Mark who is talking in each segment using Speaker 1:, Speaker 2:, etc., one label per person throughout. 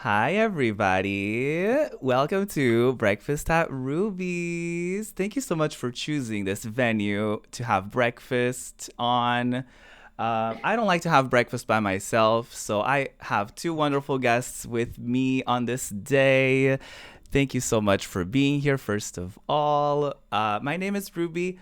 Speaker 1: Hi, everybody. Welcome to Breakfast at Ruby's. Thank you so much for choosing this venue to have breakfast on. I don't like to have breakfast by myself, so I have two wonderful guests with me on this day. Thank you so much for being here, first of all. My name is Ruby.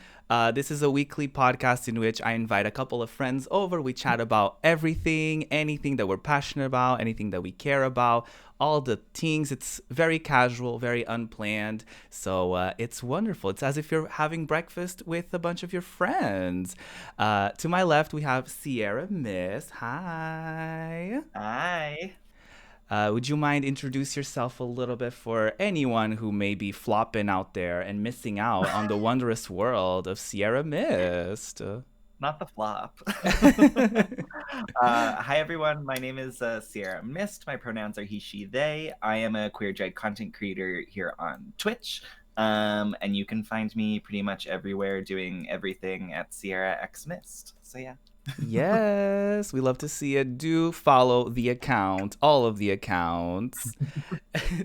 Speaker 1: This is a weekly podcast in which I invite a couple of friends over. We chat about everything, anything that we're passionate about, anything that we care about, all the things. It's very casual, very unplanned. So it's wonderful. It's as if you're having breakfast with a bunch of your friends. To my left, we have SierraxMyst. Hi.
Speaker 2: Hi.
Speaker 1: Would you mind introduce yourself a little bit for anyone who may be flopping out there and missing out on the wondrous world of SierraxMyst?
Speaker 2: Not the flop. Hi, everyone. My name is Sierra Mist. My pronouns are he, she, they. I am a queer drag content creator here on Twitch. And you can find me pretty much everywhere doing everything at SierraxMyst. So, yeah.
Speaker 1: Yes, we love to see it. Do follow the account, all of the accounts.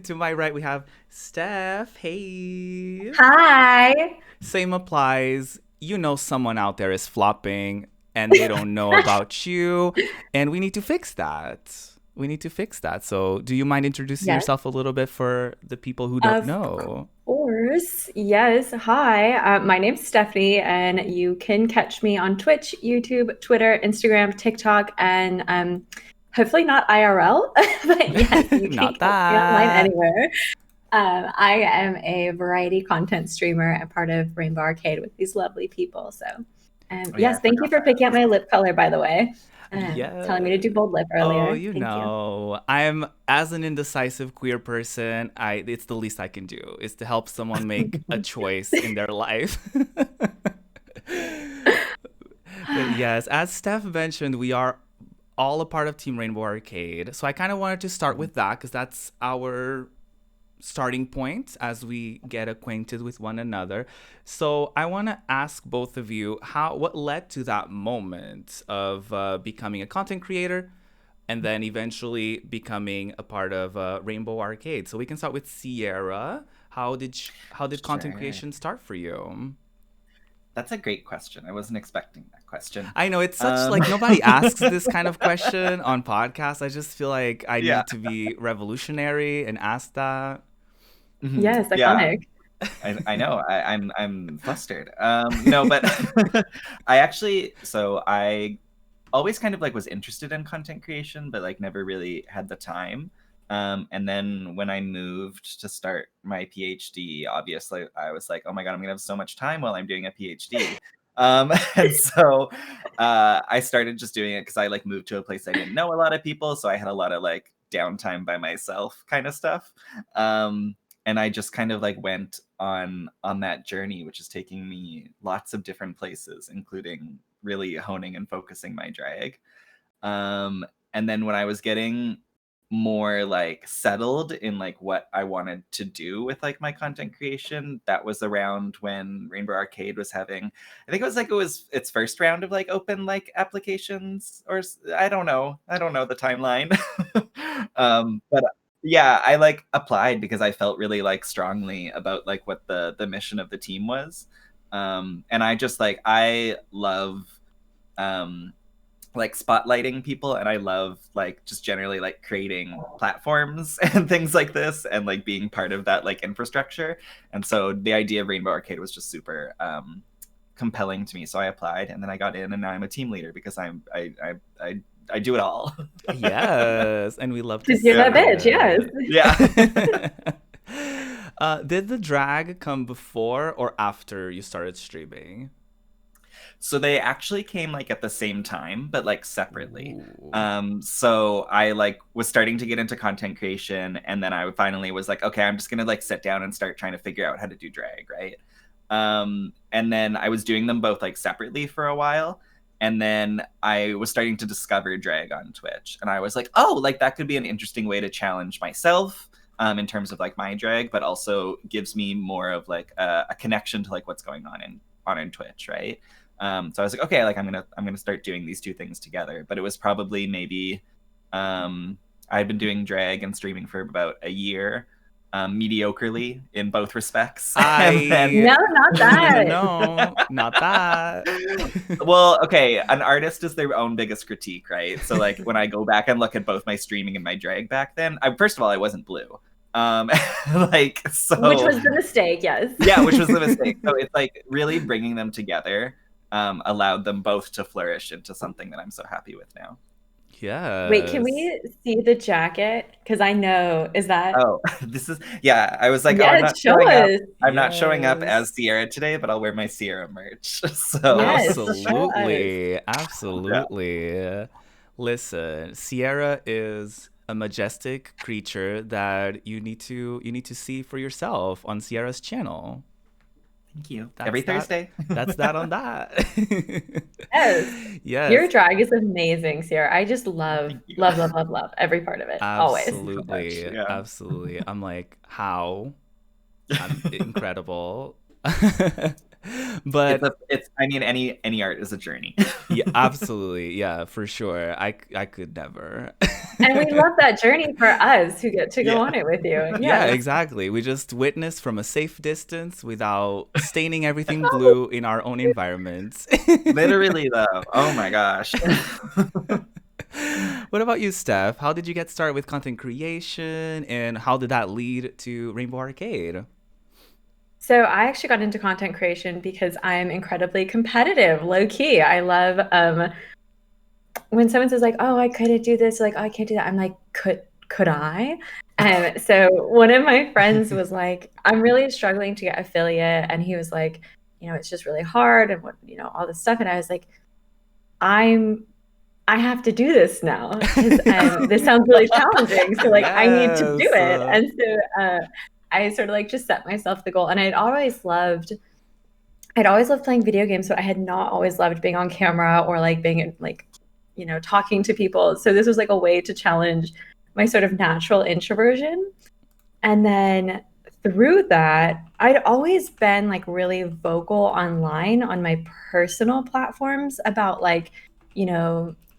Speaker 1: To my right, we have Steph. Hey.
Speaker 3: Hi.
Speaker 1: Same applies. You know, someone out there is flopping and they don't know about you. And we need to fix that. We need to fix that. So, do you mind introducing
Speaker 3: Yes,
Speaker 1: yourself a little bit for the people who don't
Speaker 3: of
Speaker 1: know?
Speaker 3: course. Yes. Hi. My name's Stephanie, and you can catch me on Twitch, YouTube, Twitter, Instagram, TikTok, and hopefully not IRL, but yes, you can
Speaker 1: Not
Speaker 3: catch me online
Speaker 1: that.
Speaker 3: anywhere. I am a variety content streamer and part of Rainbow Arcade with these lovely people. So,
Speaker 2: Oh, yeah,
Speaker 3: yes,
Speaker 2: I
Speaker 3: thank you
Speaker 2: forgot
Speaker 3: for picking out my lip color, by the way, telling me
Speaker 1: Yeah.
Speaker 3: to do bold lip
Speaker 1: Oh,
Speaker 3: earlier.
Speaker 1: you
Speaker 3: Thank you.
Speaker 1: know, I'm as an indecisive queer person, I it's the least I can do is to help someone make a choice in their life. But yes, as Steph mentioned, we are all a part of Team Rainbow Arcade. So I kind of wanted to start
Speaker 2: Mhm.
Speaker 1: with that because that's our starting point as we get acquainted with one another. So I want to ask both of you how what led to that moment of becoming a content creator and then eventually becoming a part of Rainbow Arcade. So we can start with Sierra. How did content
Speaker 2: Sure.
Speaker 1: creation start for you?
Speaker 2: That's a great question. I wasn't expecting that question.
Speaker 1: I know it's such
Speaker 2: Um,
Speaker 1: like nobody asks this kind of question on podcasts. I just feel like I
Speaker 2: yeah.
Speaker 1: need to be revolutionary and ask that.
Speaker 2: Mhm.
Speaker 3: Yes,
Speaker 2: Yeah.
Speaker 3: iconic.
Speaker 2: I know. I'm flustered. No, but I actually so I always kind of like was interested in content creation, but like never really had the time. And then when I moved to start my PhD, obviously I was like, oh my God, I'm gonna have so much time while I'm doing a PhD. And so I started just doing it because I like moved to a place I didn't know a lot of people, so I had a lot of like downtime by myself kind of stuff. And I just kind of like went on that journey, which is taking me lots of different places, including really honing and focusing my drag. Um, and then when I was getting more like settled in like what I wanted to do with like my content creation, that was around when Rainbow Arcade was having, I think it was its first round of like open like applications I don't know the timeline. But yeah, I like applied because I felt really like strongly about like what the mission of the team was. And I just like I love um like spotlighting people, and I love like just generally like creating platforms and things like this and like being part of that like infrastructure. And so the idea of Rainbow Arcade was just super compelling to me, so I applied and then I got in, and now I'm a team leader because I do it all.
Speaker 1: Yes, and we love to
Speaker 3: Because you're
Speaker 2: Yeah.
Speaker 3: that
Speaker 1: see
Speaker 3: bitch, yes.
Speaker 2: Yeah.
Speaker 1: it. Did the drag come before or after you started streaming?
Speaker 2: So they actually came like at the same time, but like separately.
Speaker 1: Ooh.
Speaker 2: So I like was starting to get into content creation, and then I finally was like, okay, I'm just gonna like sit down and start trying to figure out how to do drag, right? And then I was doing them both like separately for a while, and then I was starting to discover drag on Twitch, and I was like, oh, like that could be an interesting way to challenge myself. In terms of like my drag, but also gives me more of like a connection to like what's going on in Twitch, right? So I was like, okay, like I'm gonna start doing these two things together. But it was probably maybe, I've been doing drag and streaming for about a year, mediocrely in both respects. And then,
Speaker 3: No, not that.
Speaker 1: No, not that.
Speaker 2: well, okay, an artist is their own biggest critique, right? So like when I go back and look at both my streaming and my drag back then, first of all, I wasn't blue. Like, so,
Speaker 3: which was the mistake, yes.
Speaker 2: Yeah, which was the mistake. So it's like really bringing them together allowed them both to flourish into something that I'm so happy with now.
Speaker 1: Yeah.
Speaker 3: Wait, can we see the jacket? Because I know, is that?
Speaker 2: Oh, this is, yeah. I was like,
Speaker 3: Yes,
Speaker 2: oh, I'm not
Speaker 3: show
Speaker 2: showing up.
Speaker 3: us.
Speaker 2: I'm not showing up
Speaker 1: Yes.
Speaker 2: as Sierra today, but I'll wear my Sierra merch. So
Speaker 3: Yes.
Speaker 1: Absolutely. Absolutely. Listen, Sierra is a majestic creature that you need to see for yourself on Sierra's channel.
Speaker 2: thank you.
Speaker 1: That's
Speaker 2: Every
Speaker 1: that.
Speaker 2: Thursday.
Speaker 1: That's that on that.
Speaker 3: Yes.
Speaker 1: Yes.
Speaker 3: Your drag is amazing, Sierra. I just love,
Speaker 2: Thank you.
Speaker 3: love every part of it. Always.
Speaker 1: Absolutely.
Speaker 2: Yeah.
Speaker 1: Absolutely. I'm like, how? I'm incredible. But
Speaker 2: it's I mean, any art is a journey.
Speaker 1: yeah, absolutely. Yeah, for sure. I could never.
Speaker 3: And we love that journey for us who get to go
Speaker 2: Yeah.
Speaker 3: on it with you.
Speaker 1: Yeah,
Speaker 3: Yes.
Speaker 1: exactly. We just witness from a safe distance without staining everything blue in our own environments.
Speaker 2: Literally though. Oh my gosh.
Speaker 1: What about you, Steph? How did you get started with content creation and how did that lead to Rainbow Arcade?
Speaker 3: So I actually got into content creation because I'm incredibly competitive, low key. I love when someone says like, "Oh, I couldn't do this," like, "Oh, I can't do that." I'm like, "Could I?" And so one of my friends was like, "I'm really struggling to get affiliate," and he was like, "It's just really hard and all this stuff." And I was like, I have to do this now because this sounds really challenging. So like I need to do it.
Speaker 1: Yes.
Speaker 3: And so I sort of like just set myself the goal. And I'd always loved playing video games, but I had not always loved being on camera or like being like, talking to people. So this was like a way to challenge my sort of natural introversion. And then through that, I'd always been like really vocal online on my personal platforms about like,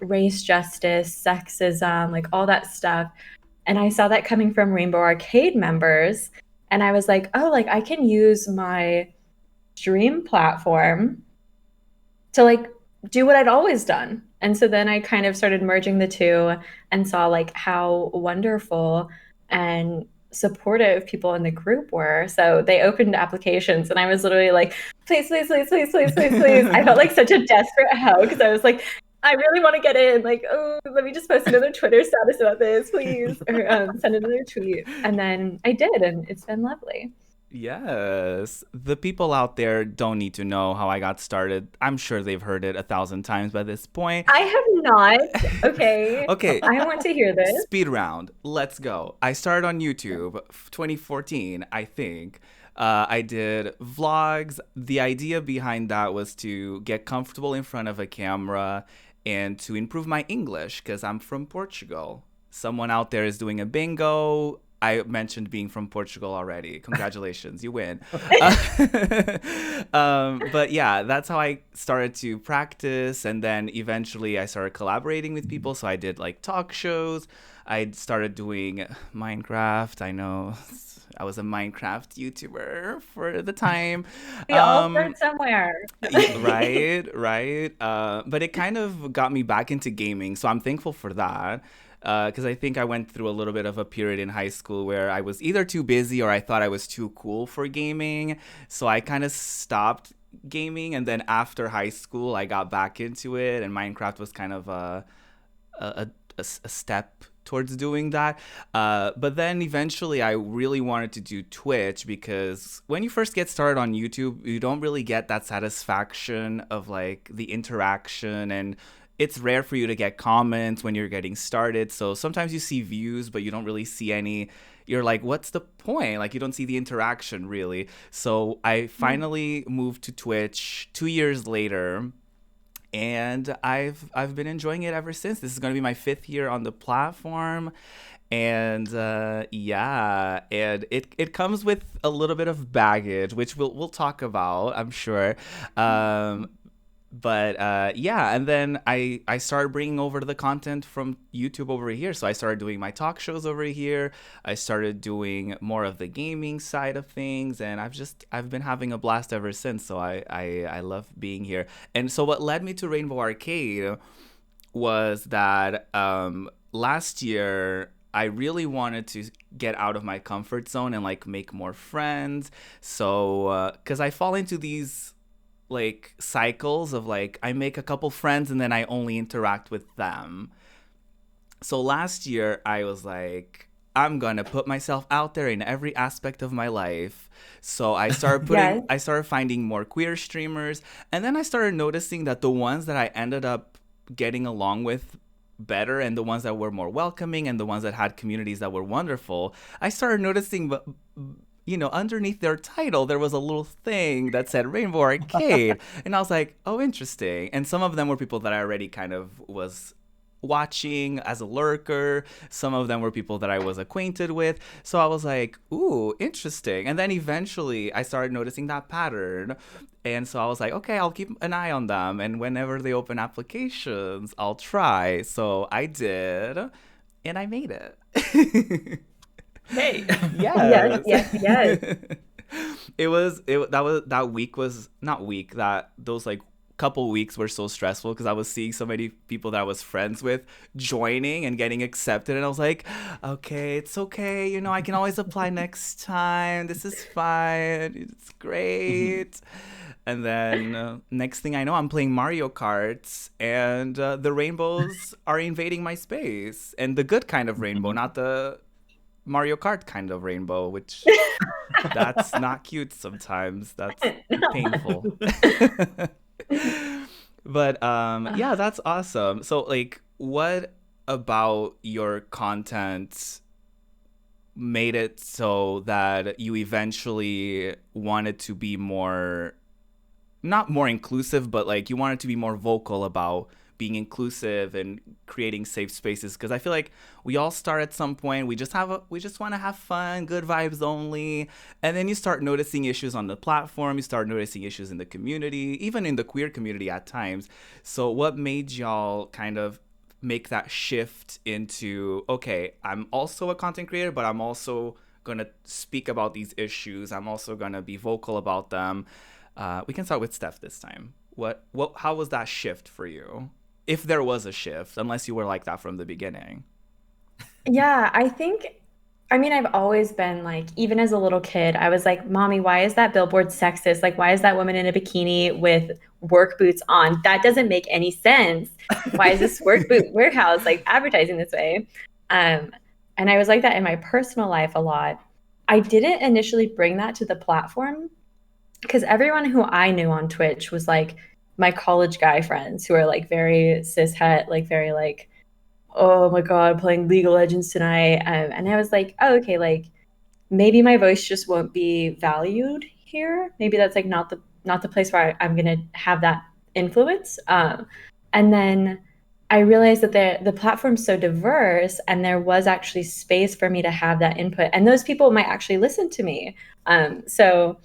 Speaker 3: race justice, sexism, like all that stuff. And I saw that coming from Rainbow Arcade members. And I was like, oh, like I can use my stream platform to like do what I'd always done. And so then I kind of started merging the two and saw like how wonderful and supportive people in the group were. So they opened applications and I was literally like, please, please, please, please, please, please, please. I felt like such a desperate hoe because I was like, I really want to get in. Like, oh, let me just post another Twitter status about this, please, or send another tweet. And then I did, and it's been lovely.
Speaker 1: Yes. The people out there don't need to know how I got started. I'm sure they've heard it 1,000 times by this point.
Speaker 3: I have not. Okay.
Speaker 1: Okay.
Speaker 3: I want to hear this.
Speaker 1: Speed round. Let's go. I started on YouTube 2014, I think. I did vlogs. The idea behind that was to get comfortable in front of a camera and to improve my English because I'm from Portugal. Someone out there is doing a bingo. I mentioned being from Portugal already. Congratulations, you win. But yeah, that's how I started to practice. And then eventually I started collaborating with people. So I did like talk shows. I started doing Minecraft. I know I was a Minecraft YouTuber for the time.
Speaker 3: We all start somewhere.
Speaker 1: Right. But it kind of got me back into gaming. So I'm thankful for that. Because I think I went through a little bit of a period in high school where I was either too busy or I thought I was too cool for gaming. So I kind of stopped gaming. And then after high school, I got back into it. And Minecraft was kind of a step towards doing that. But then eventually I really wanted to do Twitch because when you first get started on YouTube, you don't really get that satisfaction of like the interaction, and it's rare for you to get comments when you're getting started. So sometimes you see views, but you don't really see any. You're like, what's the point? Like, you don't see the interaction really. So I finally moved to Twitch 2 years later, and I've been enjoying it ever since. This is going to be my 5th year on the platform. And yeah, and it comes with a little bit of baggage, which we'll talk about, I'm sure. but yeah, and then I started bringing over the content from YouTube over here. So I started doing my talk shows over here. I started doing more of the gaming side of things, and I've been having a blast ever since. So I love being here. And so what led me to Rainbow Arcade was that last year I really wanted to get out of my comfort zone and like make more friends. So, because I fall into these like cycles of like I make a couple friends and then I only interact with them. So last year I was like, I'm gonna put myself out there in every aspect of my life. So
Speaker 3: Yes.
Speaker 1: I started finding more queer streamers, and then I started noticing that the ones that I ended up getting along with better and the ones that were more welcoming and the ones that had communities that were wonderful, I started noticing, but underneath their title, there was a little thing that said Rainbow Arcade. And I was like, oh, interesting. And some of them were people that I already kind of was watching as a lurker. Some of them were people that I was acquainted with. So I was like, ooh, interesting. And then eventually I started noticing that pattern. And so I was like, okay, I'll keep an eye on them. And whenever they open applications, I'll try. So I did, and I made it.
Speaker 2: Hey.
Speaker 3: Yes,
Speaker 1: Yes.
Speaker 3: yes, yes.
Speaker 1: That week was not week that those like couple weeks were so stressful because I was seeing so many people that I was friends with joining and getting accepted, and I was like, okay, it's okay, I can always apply next time. This is fine. It's great. And then next thing I know, I'm playing Mario Kart, and the rainbows are invading my space, and the good kind of rainbow, not the Mario Kart kind of rainbow, which that's not cute sometimes. That's painful. But yeah, that's awesome. So like what about your content made it so that you eventually wanted to be more, not more inclusive, but like you wanted to be more vocal about being inclusive and creating safe spaces? Because I feel like we all start at some point. We just want to have fun, good vibes only, and then you start noticing issues on the platform. You start noticing issues in the community, even in the queer community at times. So what made y'all kind of make that shift into, okay, I'm also a content creator, but I'm also gonna speak about these issues. I'm also gonna be vocal about them. We can start with Steph this time. How was that shift for you? If there was a shift, unless you were like that from the beginning.
Speaker 3: Yeah, I mean, I've always been like, even as a little kid, I was like, Mommy, why is that billboard sexist? Like, why is that woman in a bikini with work boots on? That doesn't make any sense. Why is this work boot warehouse like advertising this way? Um, and I was like that in my personal life a lot. I didn't initially bring that to the platform because everyone who I knew on Twitch was like my college guy friends who are like very cishet, like very like, oh my God, playing League of Legends tonight. And I was like, oh, okay, like maybe my voice just won't be valued here. Maybe that's like not the place where I'm gonna have that influence. And then I realized that the platform's so diverse, and there was actually space for me to have that input, and those people might actually listen to me. So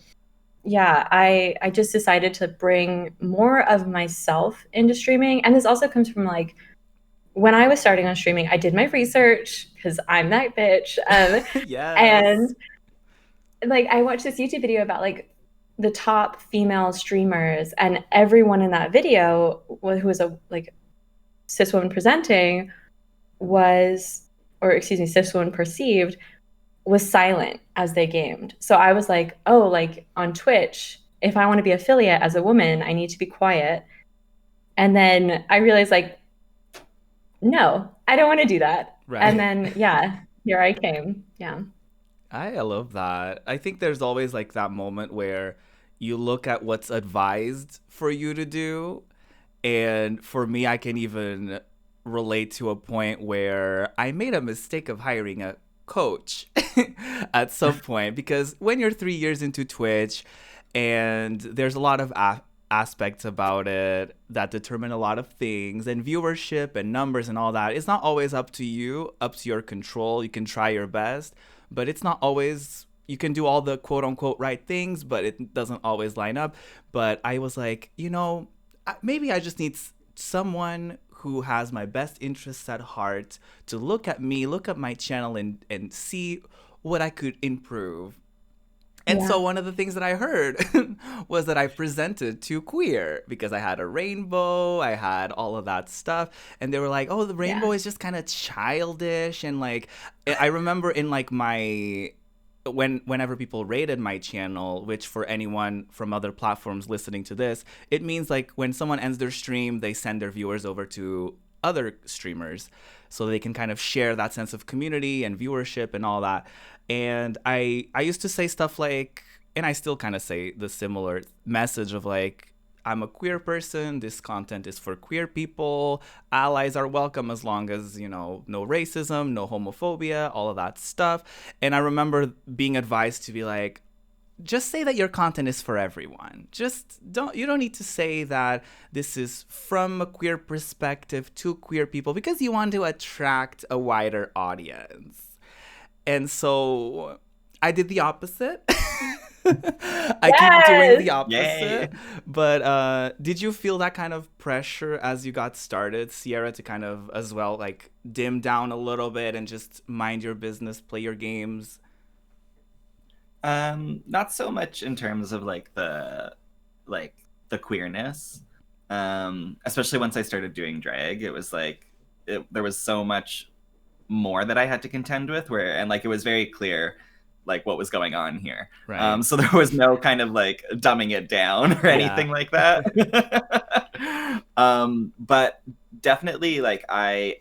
Speaker 3: yeah, I just decided to bring more of myself into streaming, and this also comes from like when I was starting on streaming, I did my research because I'm that bitch.
Speaker 1: Yes.
Speaker 3: And like I watched this YouTube video about like the top female streamers, and everyone in that video who was a like cis woman presenting was, or excuse me, cis woman perceived was silent as they gamed. So I was like, oh, like on Twitch, if I want to be affiliate as a woman, I need to be quiet. And then I realized like no, I don't want to do that. And
Speaker 1: Right.
Speaker 3: then, yeah, here I came. Yeah.
Speaker 1: I love that. I think there's always like that moment where you look at what's advised for you to do. And for me, I can even relate to a point where I made a mistake of hiring a coach at some point, because when you're 3 years into Twitch and there's a lot of aspects about it that determine a lot of things, and viewership and numbers and all that, it's not always up to you, up to your control. You can try your best, but it's not always, you can do all the quote unquote right things, but it doesn't always line up. But I was like, maybe I just need someone who has my best interests at heart to look at me, look at my channel, and see what I could improve. And
Speaker 3: Yeah.
Speaker 1: so one of the things that I heard was that I presented too queer because I had a rainbow, I had all of that stuff, and they were like, "Oh, the rainbow
Speaker 3: Yeah.
Speaker 1: is just kind of childish." And like, I remember in like my whenever people rated my channel, which for anyone from other platforms listening to this, it means like when someone ends their stream, they send their viewers over to other streamers so they can kind of share that sense of community and viewership and all that. And I used to say stuff like, and I still kind of say the similar message of like, I'm a queer person, this content is for queer people, allies are welcome as long as, you know, no racism, no homophobia, all of that stuff. And I remember being advised to be like, just say that your content is for everyone. Just you don't need to say that this is from a queer perspective to queer people because you want to attract a wider audience. And so I did the opposite. I keep doing the opposite.
Speaker 2: Yay.
Speaker 1: But did you feel that kind of pressure as you got started, Sierra, to kind of as well like dim down a little bit and just mind your business, play your games?
Speaker 2: Not so much in terms of like the queerness. Especially once I started doing drag, it was like there was so much more that I had to contend with and like it was very clear like what was going on here.
Speaker 1: Right.
Speaker 2: So there was no kind of like dumbing it down or anything like that. But definitely like I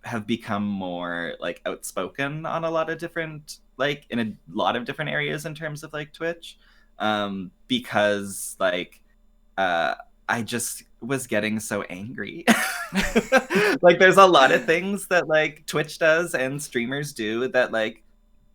Speaker 2: have become more like outspoken on a lot of different in a lot of different areas in terms of like Twitch, because like I just was getting so angry. Like there's a lot of things that like Twitch does and streamers do that like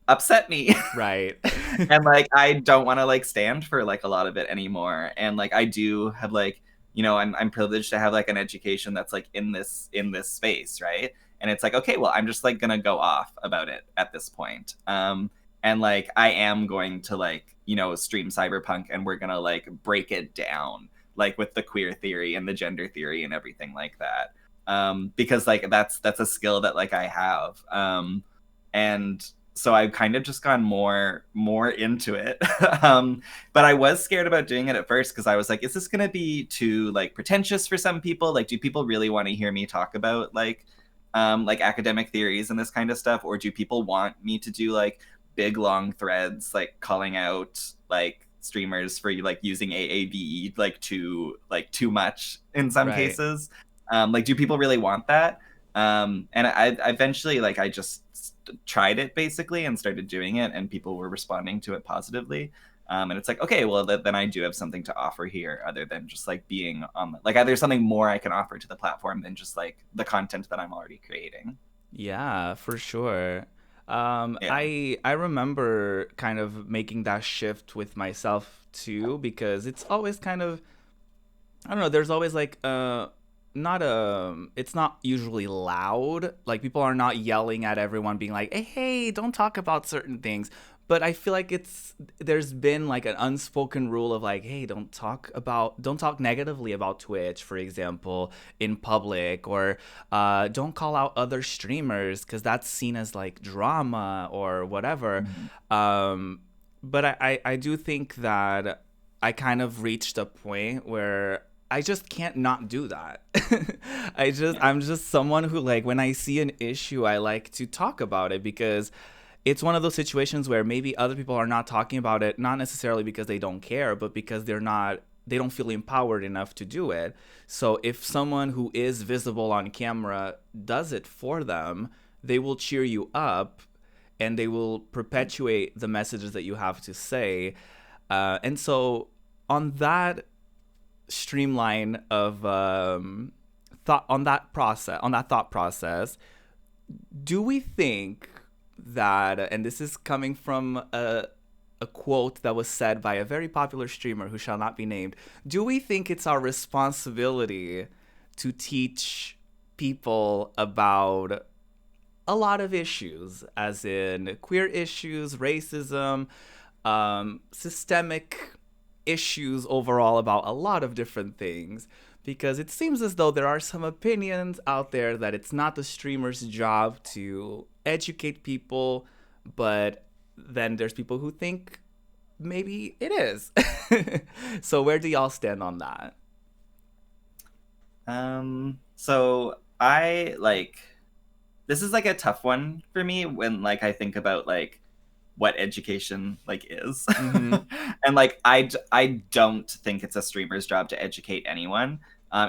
Speaker 2: upset me.
Speaker 1: Right.
Speaker 2: And like I don't want to like stand for like a lot of it anymore. And like I do have like, you know, I'm privileged to have like an education that's like in this space, right? And it's like, okay, well, I'm just like gonna go off about it at this point. And like I am going to like, you know, stream cyberpunk and we're gonna like break it down like with the queer theory and the gender theory and everything like that. Because like that's a skill that like I have. And so I've kind of just gone more into it. But I was scared about doing it at first because I was like, is this gonna be too like pretentious for some people? Like, do people really want to hear me talk about like academic theories and this kind of stuff, or do people want me to do like big long threads like calling out like streamers for like using AAVE like too much in some cases? Like, do people really want that? And I eventually like I just tried it basically and started doing it, and people were responding to it positively. And it's like, okay, well, then I do have something to offer here other than just like being on like there's something more I can offer to the platform than just like the content that I'm already creating.
Speaker 1: Yeah, for sure.
Speaker 2: Yeah.
Speaker 1: I remember kind of making that shift with myself too, because it's always kind of, I don't know, there's always like not it's not usually loud. Like people are not yelling at everyone being like, hey, don't talk about certain things. But I feel like there's been like an unspoken rule of like, hey, don't talk negatively about Twitch, for example, in public, or don't call out other streamers because that's seen as like drama or whatever. But I do think that I kind of reached a point where I just can't not do that. I'm just someone who like when I see an issue, I like to talk about it because it's one of those situations where maybe other people are not talking about it, not necessarily because they don't care, but because they don't feel empowered enough to do it. So if someone who is visible on camera does it for them, they will cheer you up and they will perpetuate the messages that you have to say. And so on that streamline of thought process, do we think that, and this is coming from a quote that was said by a very popular streamer who shall not be named, do we think it's our responsibility to teach people about a lot of issues, as in queer issues, racism, systemic issues overall about a lot of different things, because it seems as though there are some opinions out there that it's not the streamer's job to educate people, but then there's people who think maybe it is. So where do y'all stand on that?
Speaker 2: So I like, this is like a tough one for me when like I think about like what education like is. And like I don't think it's a streamer's job to educate anyone,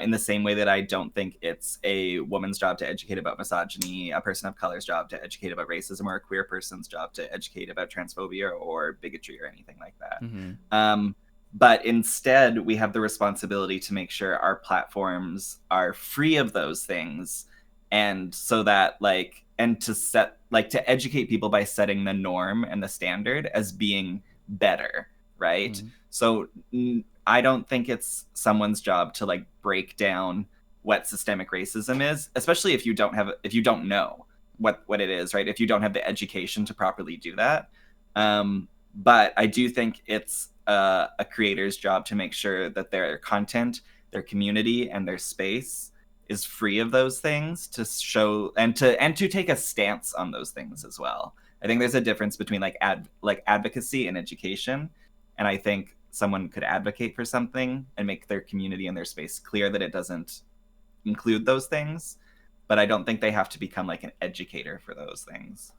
Speaker 2: in the same way that I don't think it's a woman's job to educate about misogyny, a person of color's job to educate about racism, or a queer person's job to educate about transphobia or bigotry or anything like that. But instead, we have the responsibility to make sure our platforms are free of those things, and so that like, and to set like, to educate people by setting the norm and the standard as being better, right? So I don't think it's someone's job to like break down what systemic racism is, especially if you don't know what it is, right? If you don't have the education to properly do that. But I do think it's a creator's job to make sure that their content, their community, and their space is free of those things, to show and to take a stance on those things as well. I think there's a difference between like advocacy and education, and I think someone could advocate for something and make their community and their space clear that it doesn't include those things, but I don't think they have to become like an educator for those things.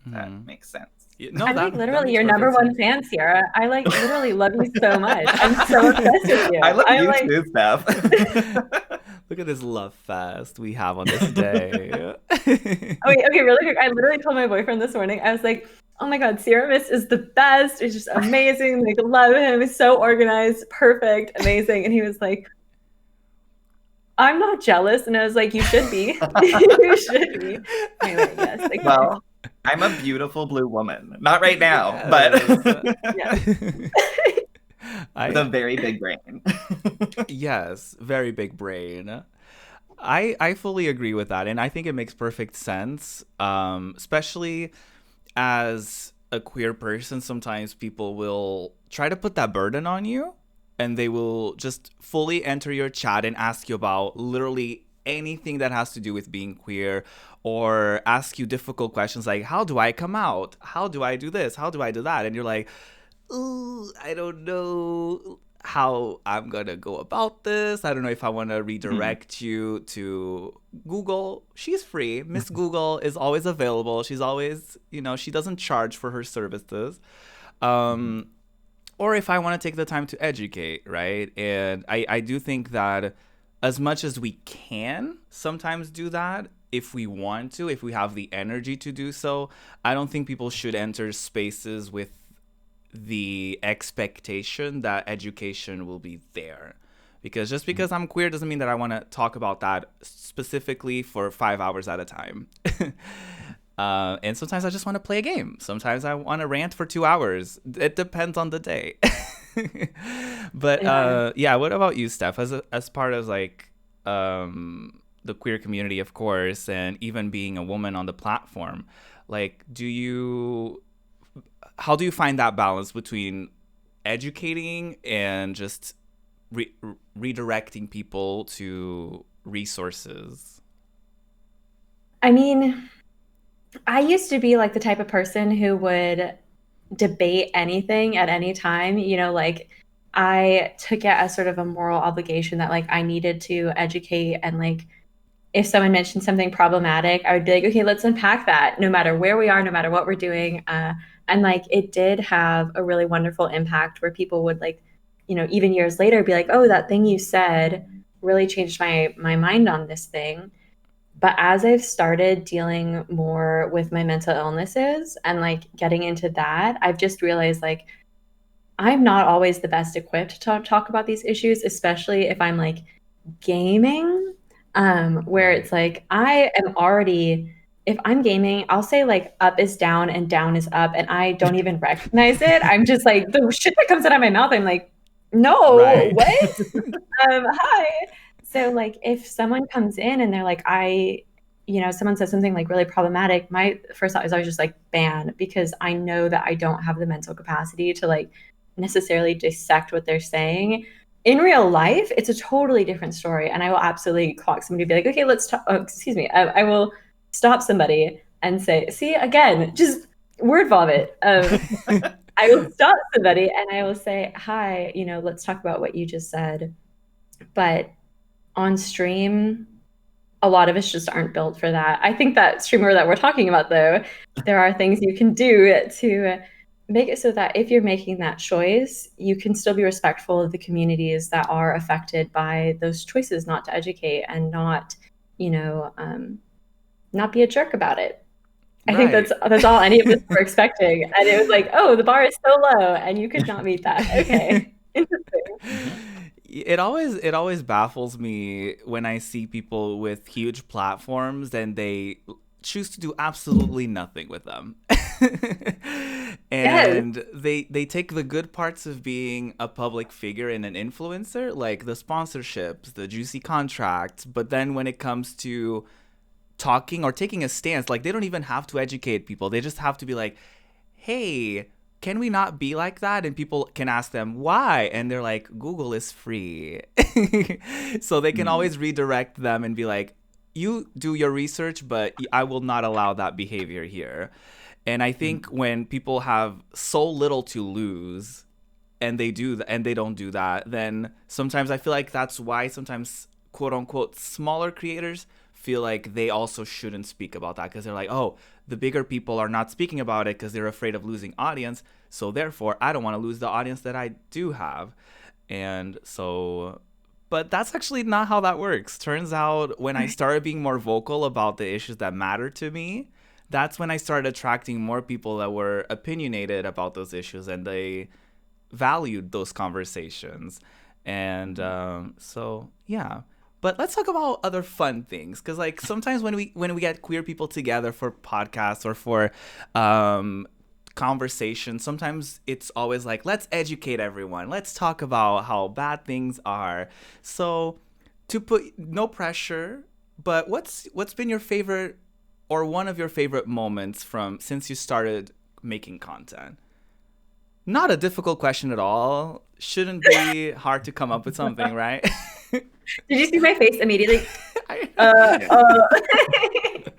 Speaker 2: That makes sense.
Speaker 1: No,
Speaker 3: I'm like literally your number one fan, Sierra. I like literally love you so much. I'm so obsessed with you.
Speaker 2: I love you like... too, Steph.
Speaker 1: Look at this love fest we have on this day.
Speaker 3: Okay, really quick. I literally told my boyfriend this morning, I was like, oh my God, SierraxMyst is the best. It's just amazing. Like, love him. He's so organized, perfect, amazing. And he was like, I'm not jealous. And I was like, you should be. You should be. Anyway, yes. Like,
Speaker 2: well, I'm a beautiful blue woman. Not right now, but
Speaker 3: yeah.
Speaker 2: With a very big brain.
Speaker 1: Yes, very big brain. I fully agree with that, and I think it makes perfect sense, especially as a queer person. Sometimes people will try to put that burden on you, and they will just fully enter your chat and ask you about literally anything that has to do with being queer, or ask you difficult questions like, how do I come out? How do I do this? How do I do that? And you're like, ooh, I don't know how I'm gonna go about this. I don't know if I want to redirect you to Google. She's free. Miss Google is always available. She's always, she doesn't charge for her services. Or if I want to take the time to educate, right? And I do think that as much as we can sometimes do that, if we want to, if we have the energy to do so, I don't think people should enter spaces with the expectation that education will be there. Because just because I'm queer doesn't mean that I want to talk about that specifically for 5 hours at a time. And sometimes I just want to play a game. Sometimes I want to rant for 2 hours. It depends on the day. But what about you, Steph? As part of like the queer community, of course, and even being a woman on the platform, like, how do you find that balance between educating and just redirecting people to resources?
Speaker 3: I mean, I used to be like the type of person who would debate anything at any time. Like, I took it as sort of a moral obligation that like I needed to educate, and like if someone mentioned something problematic, I would be like, okay, let's unpack that, no matter where we are, no matter what we're doing. And like, it did have a really wonderful impact where people would like, even years later be like, oh, that thing you said really changed my mind on this thing. But as I've started dealing more with my mental illnesses and like getting into that, I've just realized like I'm not always the best equipped to talk about these issues, especially if I'm like gaming, where it's like I am already, if I'm gaming, I'll say like up is down and down is up, and I don't even recognize it. I'm just like, the shit that comes out of my mouth, I'm like, no,
Speaker 1: right.
Speaker 3: What? Hi. So like if someone comes in and they're like, someone says something like really problematic, my first thought is always just like ban, because I know that I don't have the mental capacity to like necessarily dissect what they're saying. in real life, it's a totally different story. And I will absolutely clock somebody, be like, okay, let's talk. Oh, excuse me. I will stop somebody and say, see, again, just word vomit. I will stop somebody and I will say, hi, let's talk about what you just said. But on stream, a lot of us just aren't built for that. I think that streamer that we're talking about, though, there are things you can do to make it so that if you're making that choice, you can still be respectful of the communities that are affected by those choices, not to educate and not, not be a jerk about it. I think that's all any of us were expecting. And it was like, oh, the bar is so low and you could not meet that. Okay. Interesting.
Speaker 1: It always baffles me when I see people with huge platforms and they choose to do absolutely nothing with them. And
Speaker 3: Yes.
Speaker 1: they take the good parts of being a public figure and an influencer, like the sponsorships, the juicy contracts, but then when it comes to talking or taking a stance, like they don't even have to educate people. They just have to be like, hey, can we not be like that? And people can ask them why. And they're like, Google is free. So they can always redirect them and be like, you do your research, but I will not allow that behavior here. And I think when people have so little to lose and they do and they don't do that, then sometimes I feel like that's why sometimes quote unquote smaller creators feel like they also shouldn't speak about that, because they're like, oh, the bigger people are not speaking about it because they're afraid of losing audience, so therefore I don't want to lose the audience that I do have. And so, but that's actually not how that works. Turns out when I started being more vocal about the issues that matter to me, that's when I started attracting more people that were opinionated about those issues and they valued those conversations. And so yeah, but let's talk about other fun things, because like sometimes when we get queer people together for podcasts or for conversations, sometimes it's always like, let's educate everyone, let's talk about how bad things are. So to put no pressure, but what's been your favorite or one of your favorite moments from since you started making content? Not a difficult question at all. Shouldn't be hard to come up with something, right?
Speaker 3: Did you see my face immediately?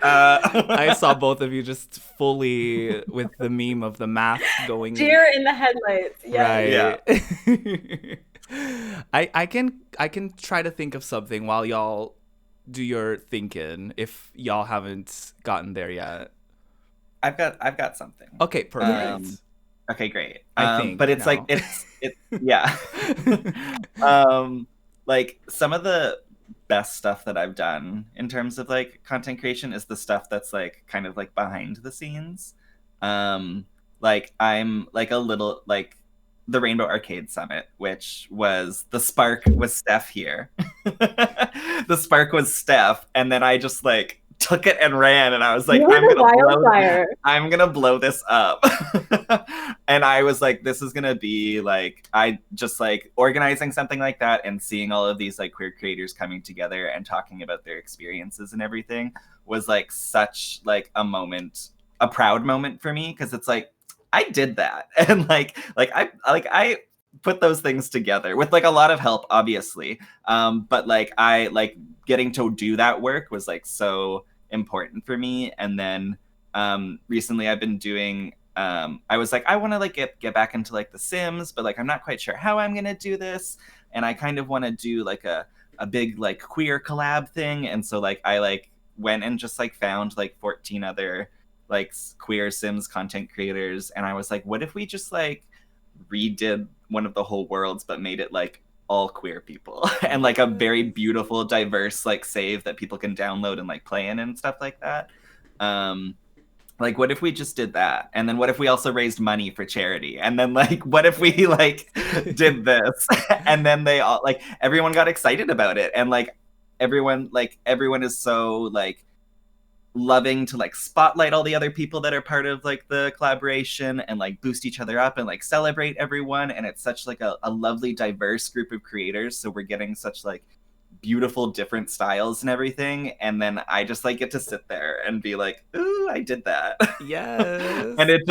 Speaker 1: I saw both of you just fully with the meme of the math going.
Speaker 3: Deer in the headlights. Yes.
Speaker 1: Right. Yeah. I can try to think of something while y'all do your thinking if y'all haven't gotten there yet.
Speaker 2: I've got something.
Speaker 1: Okay, perfect.
Speaker 2: Okay, great.
Speaker 1: I think,
Speaker 2: but it's
Speaker 1: no.
Speaker 2: like it's yeah. Like some of the best stuff that I've done in terms of like content creation is the stuff that's like kind of like behind the scenes. Like I'm like a little like the Rainbow Arcade Summit, which was the spark was Steph here. The spark was Steph, and then I just like took it and ran, and I was like, I'm gonna blow this up. And I was like, this is gonna be like, I just like organizing something like that and seeing all of these like queer creators coming together and talking about their experiences and everything was like such like a proud moment for me, because it's like I did that. And I put those things together with like a lot of help, obviously, but like I like getting to do that work was like so important for me. And then recently I've been doing I was like, I want to like get back into like The Sims, but like I'm not quite sure how I'm gonna do this, and I kind of want to do like a big like queer collab thing. And so like I like went and just like found like 14 other like queer Sims content creators, and I was like, what if we just like redid one of the whole worlds but made it like all queer people and like a very beautiful diverse like save that people can download and like play in and stuff like that. Like what if we just did that, and then what if we also raised money for charity, and then like what if we like did this and then they all like everyone got excited about it, and like everyone is so like loving to like spotlight all the other people that are part of like the collaboration and like boost each other up and like celebrate everyone. And it's such like a lovely diverse group of creators, so we're getting such like beautiful different styles and everything, and then I just like get to sit there and be like, ooh, I did that.
Speaker 1: Yes.
Speaker 2: And it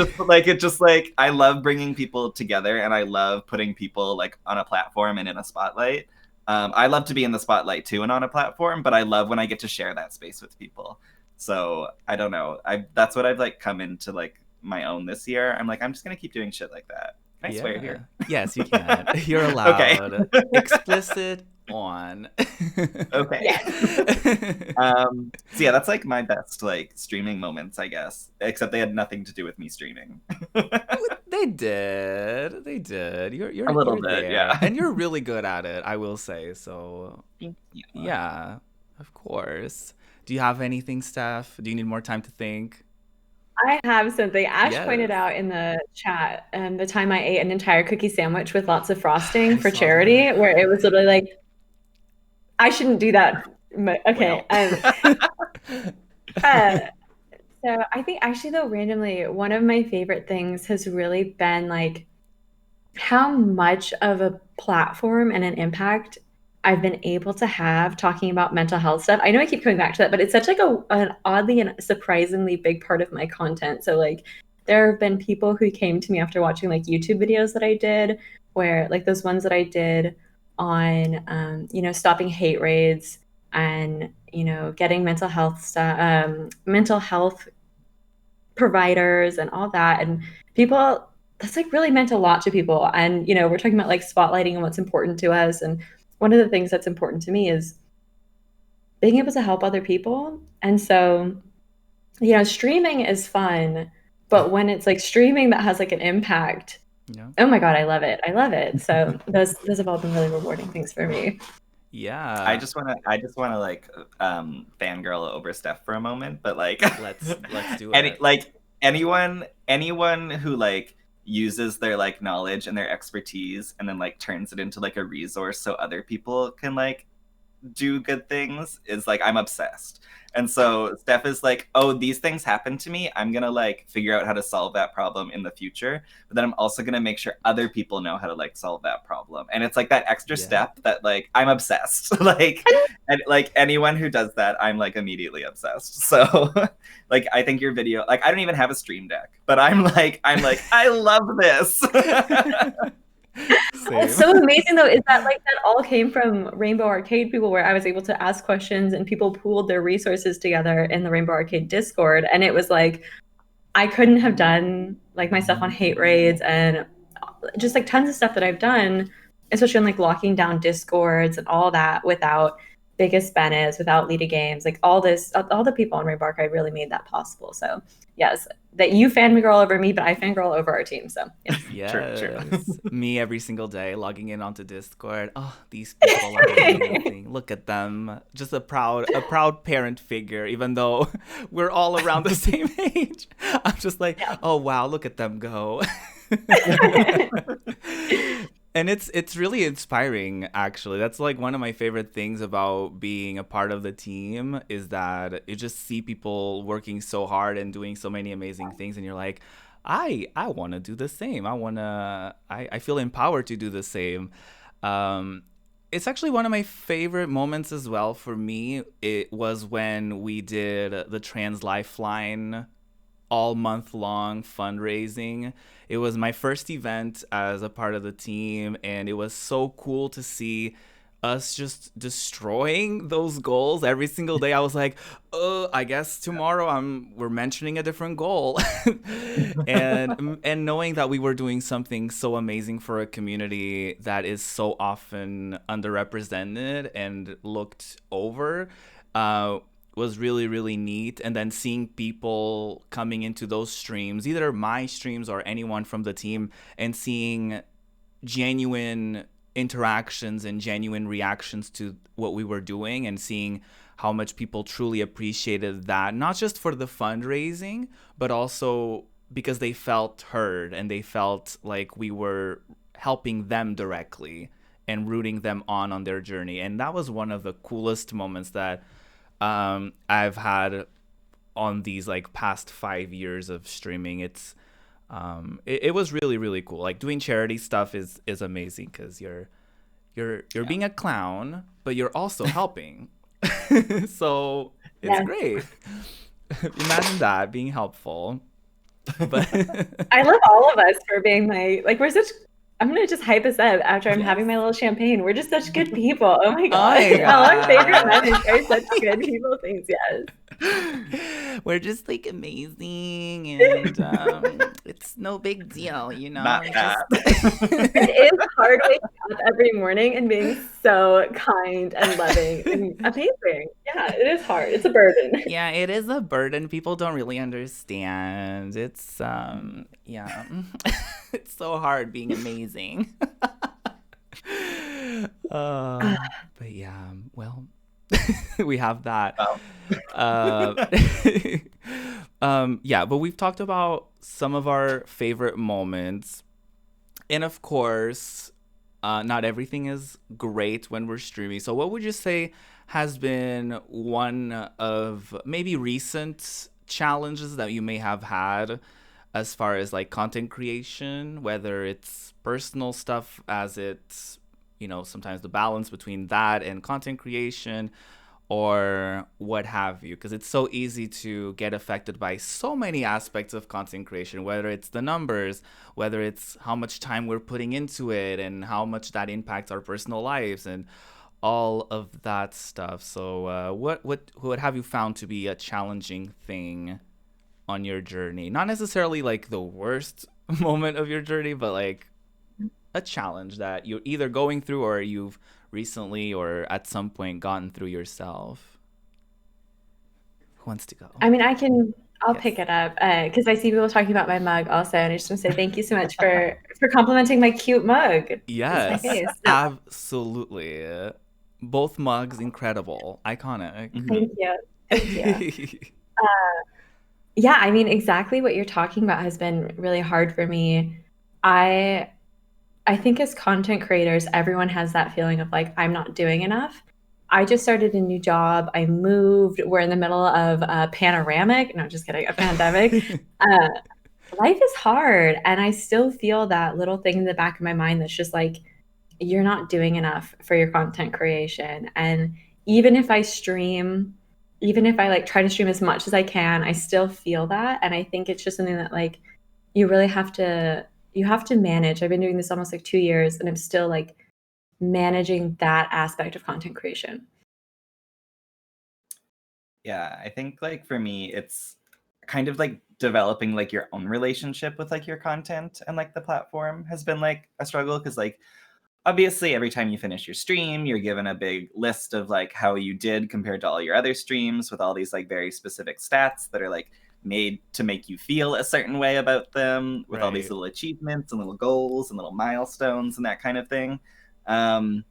Speaker 2: just like I love bringing people together, and I love putting people like on a platform and in a spotlight. I love to be in the spotlight too and on a platform, but I love when I get to share that space with people. So I don't know. That's what I've like come into like my own this year. I'm like, I'm just gonna keep doing shit like that. Can I swear here?
Speaker 1: Yes, you can. You're
Speaker 2: Okay.
Speaker 1: allowed. Explicit on.
Speaker 2: Okay.
Speaker 3: Yes.
Speaker 2: So yeah, that's like my best like streaming moments, I guess. Except they had nothing to do with me streaming.
Speaker 1: They did. They did. You're
Speaker 2: A little
Speaker 1: you're
Speaker 2: bit,
Speaker 1: there.
Speaker 2: yeah.
Speaker 1: And you're really good at it, I will say. So
Speaker 2: Thank you.
Speaker 1: yeah, of course. Do you have anything, Steph? Do you need more time to think?
Speaker 3: I have something. Ash pointed
Speaker 1: Yes.
Speaker 3: out in the chat the time I ate an entire cookie sandwich with lots of frosting
Speaker 1: I
Speaker 3: for
Speaker 1: saw
Speaker 3: charity,
Speaker 1: that.
Speaker 3: where it was literally like, I shouldn't do that. Okay. So I think actually though, randomly, one of my favorite things has really been like how much of a platform and an impact I've been able to have talking about mental health stuff. I know I keep coming back to that, but it's such like an oddly and surprisingly big part of my content. So like there have been people who came to me after watching like YouTube videos that I did, where like those ones that I did on stopping hate raids and getting mental health providers and all that, and people, that's like really meant a lot to people. And we're talking about like spotlighting and what's important to us, and one of the things that's important to me is being able to help other people. And so streaming is fun, but when it's like streaming that has like an impact,
Speaker 1: Yeah.
Speaker 3: oh my god, I love it. So those have all been really rewarding things for me.
Speaker 1: Yeah.
Speaker 2: I just wanna like fangirl over Steph for a moment, but like
Speaker 1: Let's do it.
Speaker 2: like anyone who like uses their like knowledge and their expertise and then like turns it into like a resource so other people can like do good things is like I'm obsessed. And so Steph is like, oh, these things happen to me. I'm gonna like figure out how to solve that problem in the future. But then I'm also gonna make sure other people know how to like solve that problem. And it's like that extra
Speaker 1: Yeah.
Speaker 2: step that like I'm obsessed. Like and like anyone who does that, I'm like immediately obsessed. So like I think your video, like I don't even have a stream deck, but I'm like, I love this.
Speaker 3: What's so amazing though is that like that all came from Rainbow Arcade people, where I was able to ask questions and people pooled their resources together in the Rainbow Arcade Discord. And it was like I couldn't have done like my stuff on hate raids and just like tons of stuff that I've done, especially on like locking down discords and all that, without Biggest Bennett, without Lita Games, like all the people on Rainbow Arcade really made that possible. So yes, that you fangirl over me, but I fangirl over our team. So
Speaker 1: yes.
Speaker 2: True.
Speaker 1: Me every single day logging in onto Discord. Oh, these people are amazing. Look at them. Just a proud parent figure, even though we're all around the same age. I'm just like, oh wow, look at them go. And it's really inspiring, actually. That's like one of my favorite things about being a part of the team, is that you just see people working so hard and doing so many amazing things, and you're like, I want to do the same. I feel empowered to do the same. It's actually one of my favorite moments as well for me. It was when we did the Trans Lifeline all month long fundraising. It was my first event as a part of the team, and it was so cool to see us just destroying those goals every single day. I was like, I guess tomorrow we're mentioning a different goal. and knowing that we were doing something so amazing for a community that is so often underrepresented and looked over, was really, really neat. And then seeing people coming into those streams, either my streams or anyone from the team, and seeing genuine interactions and genuine reactions to what we were doing, and seeing how much people truly appreciated that, not just for the fundraising, but also because they felt heard and they felt like we were helping them directly and rooting them on their journey. And that was one of the coolest moments that I've had on these like past 5 years of streaming. It was really, really cool. Like doing charity stuff is amazing, because you're You're being a clown, but you're also helping. So it's
Speaker 3: Yes.
Speaker 1: great. Imagine that being helpful. But
Speaker 3: I love all of us for being like we're such. I'm gonna just hype us up after I'm having
Speaker 1: Yes.
Speaker 3: my little champagne. We're just such good people. Oh my god!
Speaker 1: my
Speaker 3: All our favorite
Speaker 1: God.
Speaker 3: men are such good people. Things, yes.
Speaker 1: We're just like amazing, and it's no big deal, you know.
Speaker 2: Not
Speaker 1: Like,
Speaker 2: that.
Speaker 3: It is hard waking up every morning and being so kind and loving and amazing. Yeah, it is hard. It's a burden.
Speaker 1: Yeah, it is a burden. People don't really understand. It's yeah. It's so hard being amazing. But yeah, well, we have that.
Speaker 2: Well,
Speaker 1: Uh, yeah, but we've talked about some of our favorite moments. And of course, not everything is great when we're streaming. So, what would you say has been one of maybe recent challenges that you may have had as far as like content creation, whether it's personal stuff, as it's, sometimes the balance between that and content creation, or what have you, because it's so easy to get affected by so many aspects of content creation, whether it's the numbers, whether it's how much time we're putting into it and how much that impacts our personal lives and all of that stuff. So what have you found to be a challenging thing on your journey? Not necessarily like the worst moment of your journey, but like a challenge that you're either going through or you've recently or at some point gotten through yourself. Who wants to go?
Speaker 3: I mean, I'll
Speaker 1: Yes.
Speaker 3: pick it up because I see people talking about my mug also, and I just want to say thank you so much for complimenting my cute mug. It's my
Speaker 1: Yes,
Speaker 3: face. No,
Speaker 1: absolutely. Both mugs incredible, iconic.
Speaker 3: thank you. Thank you. Yeah, I mean, exactly what you're talking about has been really hard for me. I think as content creators, everyone has that feeling of like, I'm not doing enough. I just started a new job. I moved. We're in the middle of a panoramic. No, just kidding. A pandemic. Life is hard. And I still feel that little thing in the back of my mind that's just like, you're not doing enough for your content creation. And even if I stream, even if I like try to stream as much as I can, I still feel that. And I think it's just something that like you really have to manage. I've been doing this almost like 2 years and I'm still like managing that aspect of content creation.
Speaker 2: yeah, I think like for me, it's kind of like developing like your own relationship with like your content and like the platform has been like a struggle because like obviously every time you finish your stream you're given a big list of like how you did compared to all your other streams with all these like very specific stats that are like made to make you feel a certain way about them with all these
Speaker 1: Right.
Speaker 2: little achievements and little goals and little milestones and that kind of thing. Um,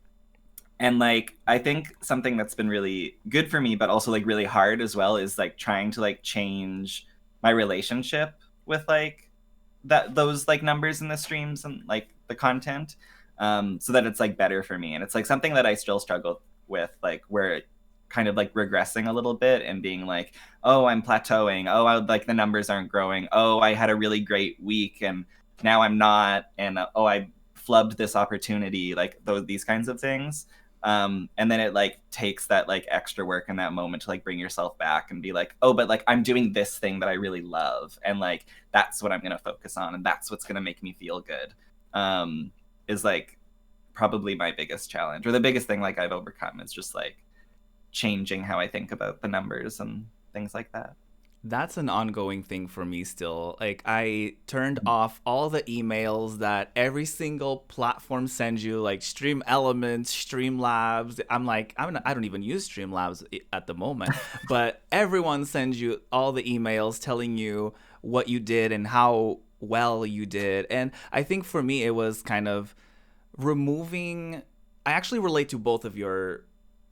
Speaker 2: and like I think something that's been really good for me but also like really hard as well is like trying to like change my relationship with like those like numbers in the streams and like the content, so that it's like better for me. And it's like something that I still struggle with, like where kind of like regressing a little bit and being like, oh, I'm plateauing, oh, like the numbers aren't growing, oh, I had a really great week and now I'm not, and oh, I flubbed this opportunity, like these kinds of things. And then it like takes that like extra work in that moment to like bring yourself back and be like, oh, but like I'm doing this thing that I really love and like that's what I'm going to focus on and that's what's going to make me feel good. Is like probably my biggest challenge, or the biggest thing like I've overcome is just like changing how I think about the numbers and things like that.
Speaker 1: That's an ongoing thing for me still. Like, I turned off all the emails that every single platform sends you, like Stream Elements, Streamlabs. I'm like, I don't even use Streamlabs at the moment, but everyone sends you all the emails telling you what you did and how well you did. And I think for me, it was kind of removing. I actually relate to both of your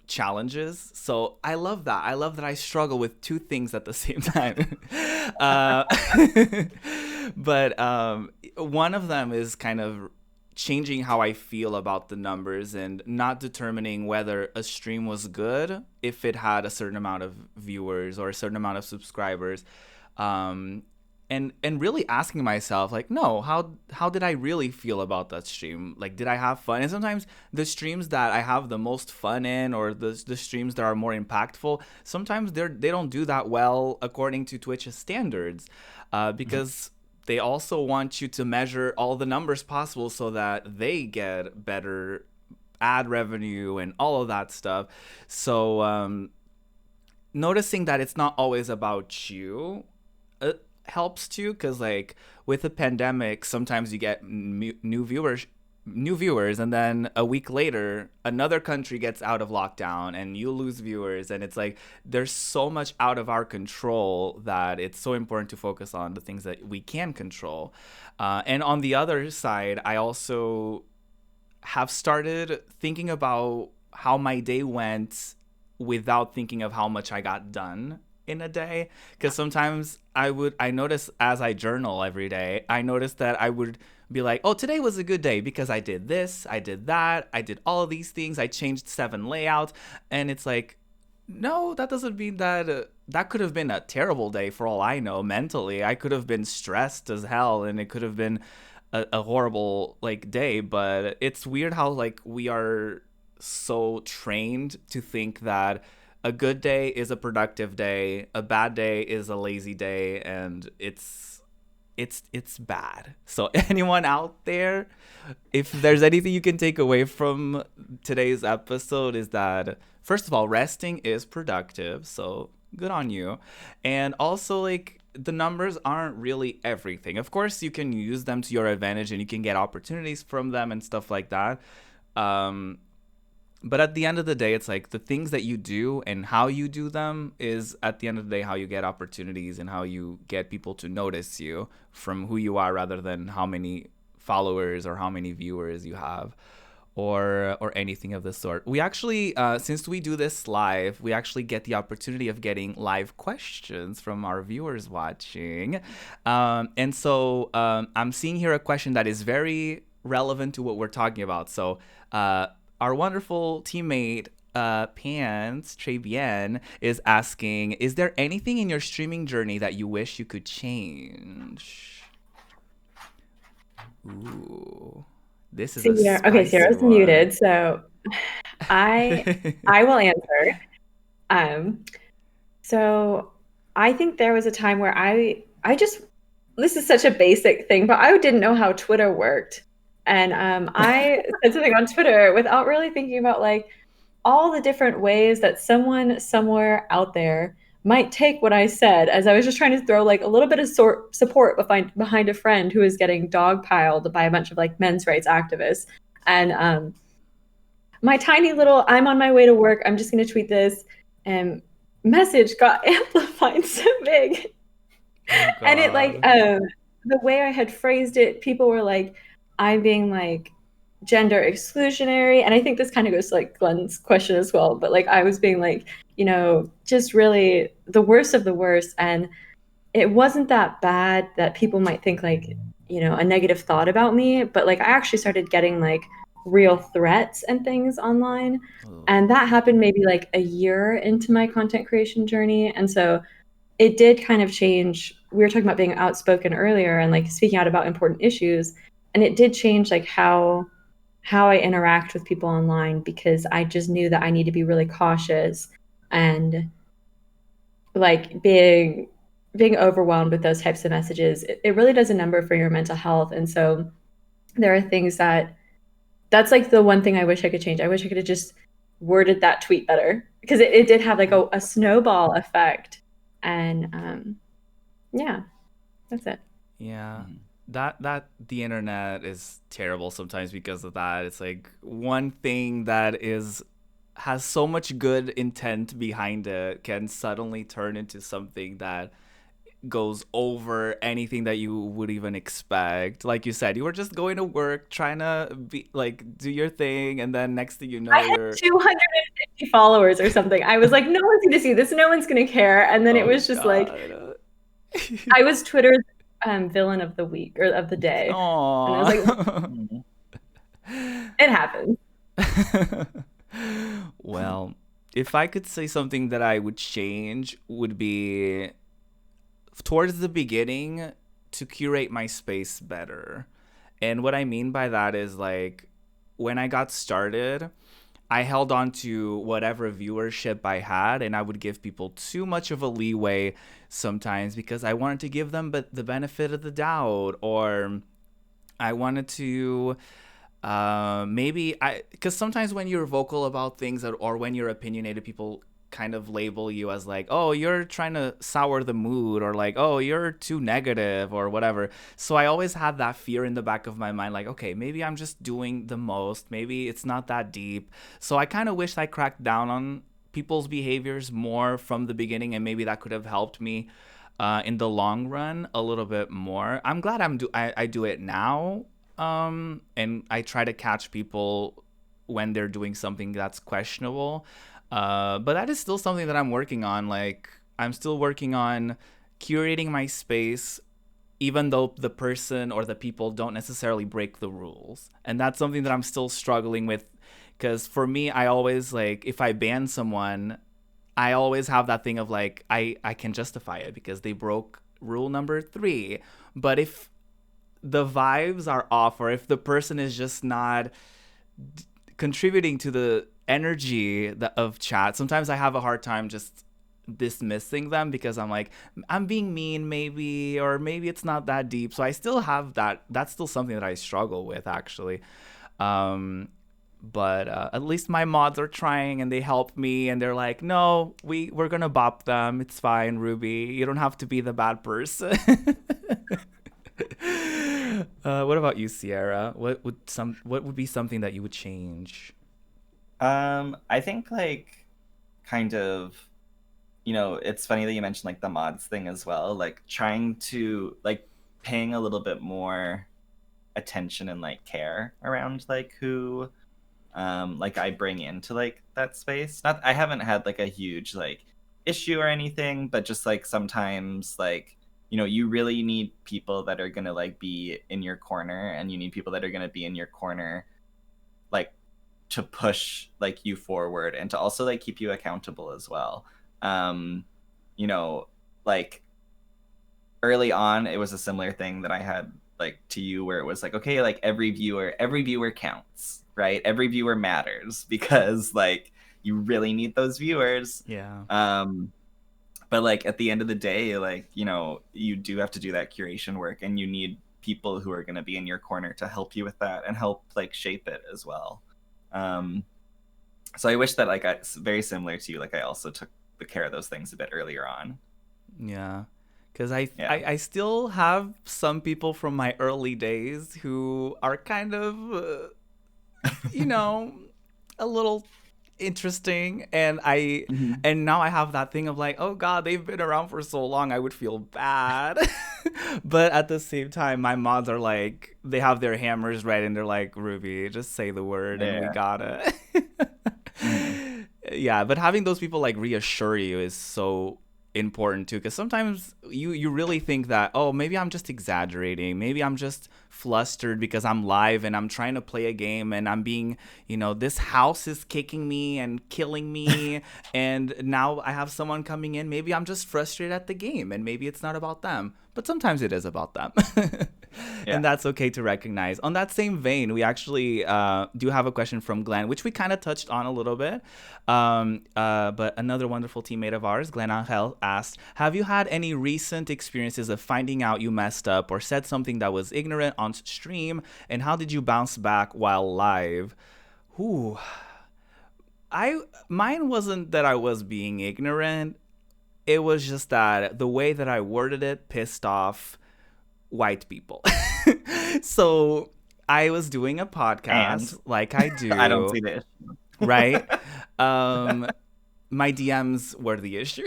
Speaker 1: challenges. So I love that. I love that I struggle with two things at the same time. uh, but one of them is kind of changing how I feel about the numbers and not determining whether a stream was good if it had a certain amount of viewers or a certain amount of subscribers. Um, and really asking myself, like, no, how did I really feel about that stream? Like, did I have fun? And sometimes the streams that I have the most fun in, or the streams that are more impactful, sometimes they don't do that well according to Twitch's standards, because they also want you to measure all the numbers possible so that they get better ad revenue and all of that stuff. So noticing that it's not always about you helps too, because like with the pandemic, sometimes you get new viewers, and then a week later another country gets out of lockdown and you lose viewers, and it's like there's so much out of our control that it's so important to focus on the things that we can control. And on the other side, I also have started thinking about how my day went without thinking of how much I got done in a day. Because sometimes I notice as I journal every day, I notice that I would be like, oh, today was a good day because I did this, I did that, I did all of these things, I changed 7 layouts. And it's like, no, that doesn't mean that that could have been a terrible day for all I know. Mentally, I could have been stressed as hell, and it could have been a horrible like day. But it's weird how like we are so trained to think that a good day is a productive day, a bad day is a lazy day, and it's bad. So anyone out there, if there's anything you can take away from today's episode, is that first of all, resting is productive, so good on you. And also, like, the numbers aren't really everything. Of course, you can use them to your advantage and you can get opportunities from them and stuff like that. Um, but at the end of the day, it's like the things that you do and how you do them is at the end of the day how you get opportunities and how you get people to notice you from who you are, rather than how many followers or how many viewers you have, or anything of the sort. We actually, since we do this live, we actually get the opportunity of getting live questions from our viewers watching. And so I'm seeing here a question that is very relevant to what we're talking about. So our wonderful teammate Pants Trebien is asking, is there anything in your streaming journey that you wish you could change? Ooh, this is a spicy
Speaker 3: Okay, Sierra's
Speaker 1: one.
Speaker 3: muted, so I will answer. So I think there was a time where I just, this is such a basic thing, but I didn't know how Twitter worked. And I said something on Twitter without really thinking about like all the different ways that someone somewhere out there might take what I said, as I was just trying to throw like a little bit of support behind a friend who is getting dogpiled by a bunch of like men's rights activists. And my tiny little, I'm on my way to work, I'm just going to tweet this, and message got amplified so big.
Speaker 1: Oh,
Speaker 3: And it like,
Speaker 1: God.
Speaker 3: the way I had phrased it, people were like, I'm being like gender exclusionary. And I think this kind of goes to like Glenn's question as well. But like I was being like, you know, just really the worst of the worst. And it wasn't that bad that people might think like, you know, a negative thought about me. But like I actually started getting like real threats and things online.
Speaker 1: Ooh.
Speaker 3: And that happened maybe like a year into my content creation journey. And so it did kind of change. We were talking about being outspoken earlier and like speaking out about important issues. And it did change like how I interact with people online, because I just knew that I need to be really cautious, and like being overwhelmed with those types of messages, it really does a number for your mental health. And so there are things that's like the one thing I wish I could change. I wish I could have just worded that tweet better, because it did have like a snowball effect. And yeah, that's it.
Speaker 1: Yeah. That the internet is terrible sometimes because of that. It's like one thing that has so much good intent behind it can suddenly turn into something that goes over anything that you would even expect. Like you said, you were just going to work, trying to be like do your thing, and then next thing you know,
Speaker 3: I had 250 followers or something. I was like, no one's going to see this. No one's going to care. And then it was just like, I was Twitter's villain of the week or of the day.
Speaker 1: Aww.
Speaker 3: And I was like, it happens.
Speaker 1: Well, if I could say something that I would change, would be towards the beginning to curate my space better. And what I mean by that is like when I got started, I held on to whatever viewership I had, and I would give people too much of a leeway sometimes because I wanted to give them the benefit of the doubt, or I wanted to maybe I because sometimes when you're vocal about things or when you're opinionated, people kind of label you as like, oh, you're trying to sour the mood, or like, oh, you're too negative or whatever. So I always had that fear in the back of my mind, like, okay, maybe I'm just doing the most, maybe it's not that deep. So I kind of wish I cracked down on people's behaviors more from the beginning, and maybe that could have helped me in the long run a little bit more. I'm glad I do it now, and I try to catch people when they're doing something that's questionable. But that is still something that I'm working on. Like, I'm still working on curating my space, even though the person or the people don't necessarily break the rules. And that's something that I'm still struggling with. Because for me, I always, like, if I ban someone, I always have that thing of, like, I can justify it because they broke rule number 3. But if the vibes are off, or if the person is just not contributing to the energy of chat, sometimes I have a hard time just dismissing them because I'm like, I'm being mean maybe, or maybe it's not that deep. So I still have that. That's still something that I struggle with, actually. But at least my mods are trying, and they help me, and they're like, no, we're gonna bop them, it's fine, Ruby, you don't have to be the bad person. What about you, Sierra? What would be something that you would change?
Speaker 2: I think like kind of, it's funny that you mentioned like the mods thing as well. Like trying to like paying a little bit more attention and like care around like who like I bring into like that space. Not I haven't had like a huge like issue or anything, but just like sometimes like you really need people that are gonna like be in your corner, and you need people that are gonna be in your corner like to push like you forward and to also like keep you accountable as well. um like early on it was a similar thing that I had like to you, where it was like, okay, like every viewer counts, right? Every viewer matters because like you really need those viewers.
Speaker 1: Yeah.
Speaker 2: But like at the end of the day, like you do have to do that curation work, and you need people who are going to be in your corner to help you with that and help like shape it as well. So I wish that like it's very similar to you, like I also took the care of those things a bit earlier on.
Speaker 1: Yeah. Because I still have some people from my early days who are kind of, a little interesting, and and now I have that thing of like, oh god, they've been around for so long, I would feel bad. But at the same time, my mods are like, they have their hammers ready, and they're like, Ruby, just say the word and we got it. Yeah, but having those people like reassure you is so important too, because sometimes you really think that, oh, maybe I'm just exaggerating, maybe I'm just flustered because I'm live and I'm trying to play a game, and I'm being, this house is kicking me and killing me, and now I have someone coming in, maybe I'm just frustrated at the game, and maybe it's not about them, but sometimes it is about them. And that's okay to recognize. On that same vein, we actually do have a question from Glenn, which we kind of touched on a little bit. But another wonderful teammate of ours, Glenn Angel, asked, have you had any recent experiences of finding out you messed up or said something that was ignorant on stream, and how did you bounce back while live? Ooh. Mine wasn't that I was being ignorant. It was just that the way that I worded it pissed off white people. So I was doing a podcast, like I do.
Speaker 2: I don't see the issue.
Speaker 1: Right? My DMs were the issue.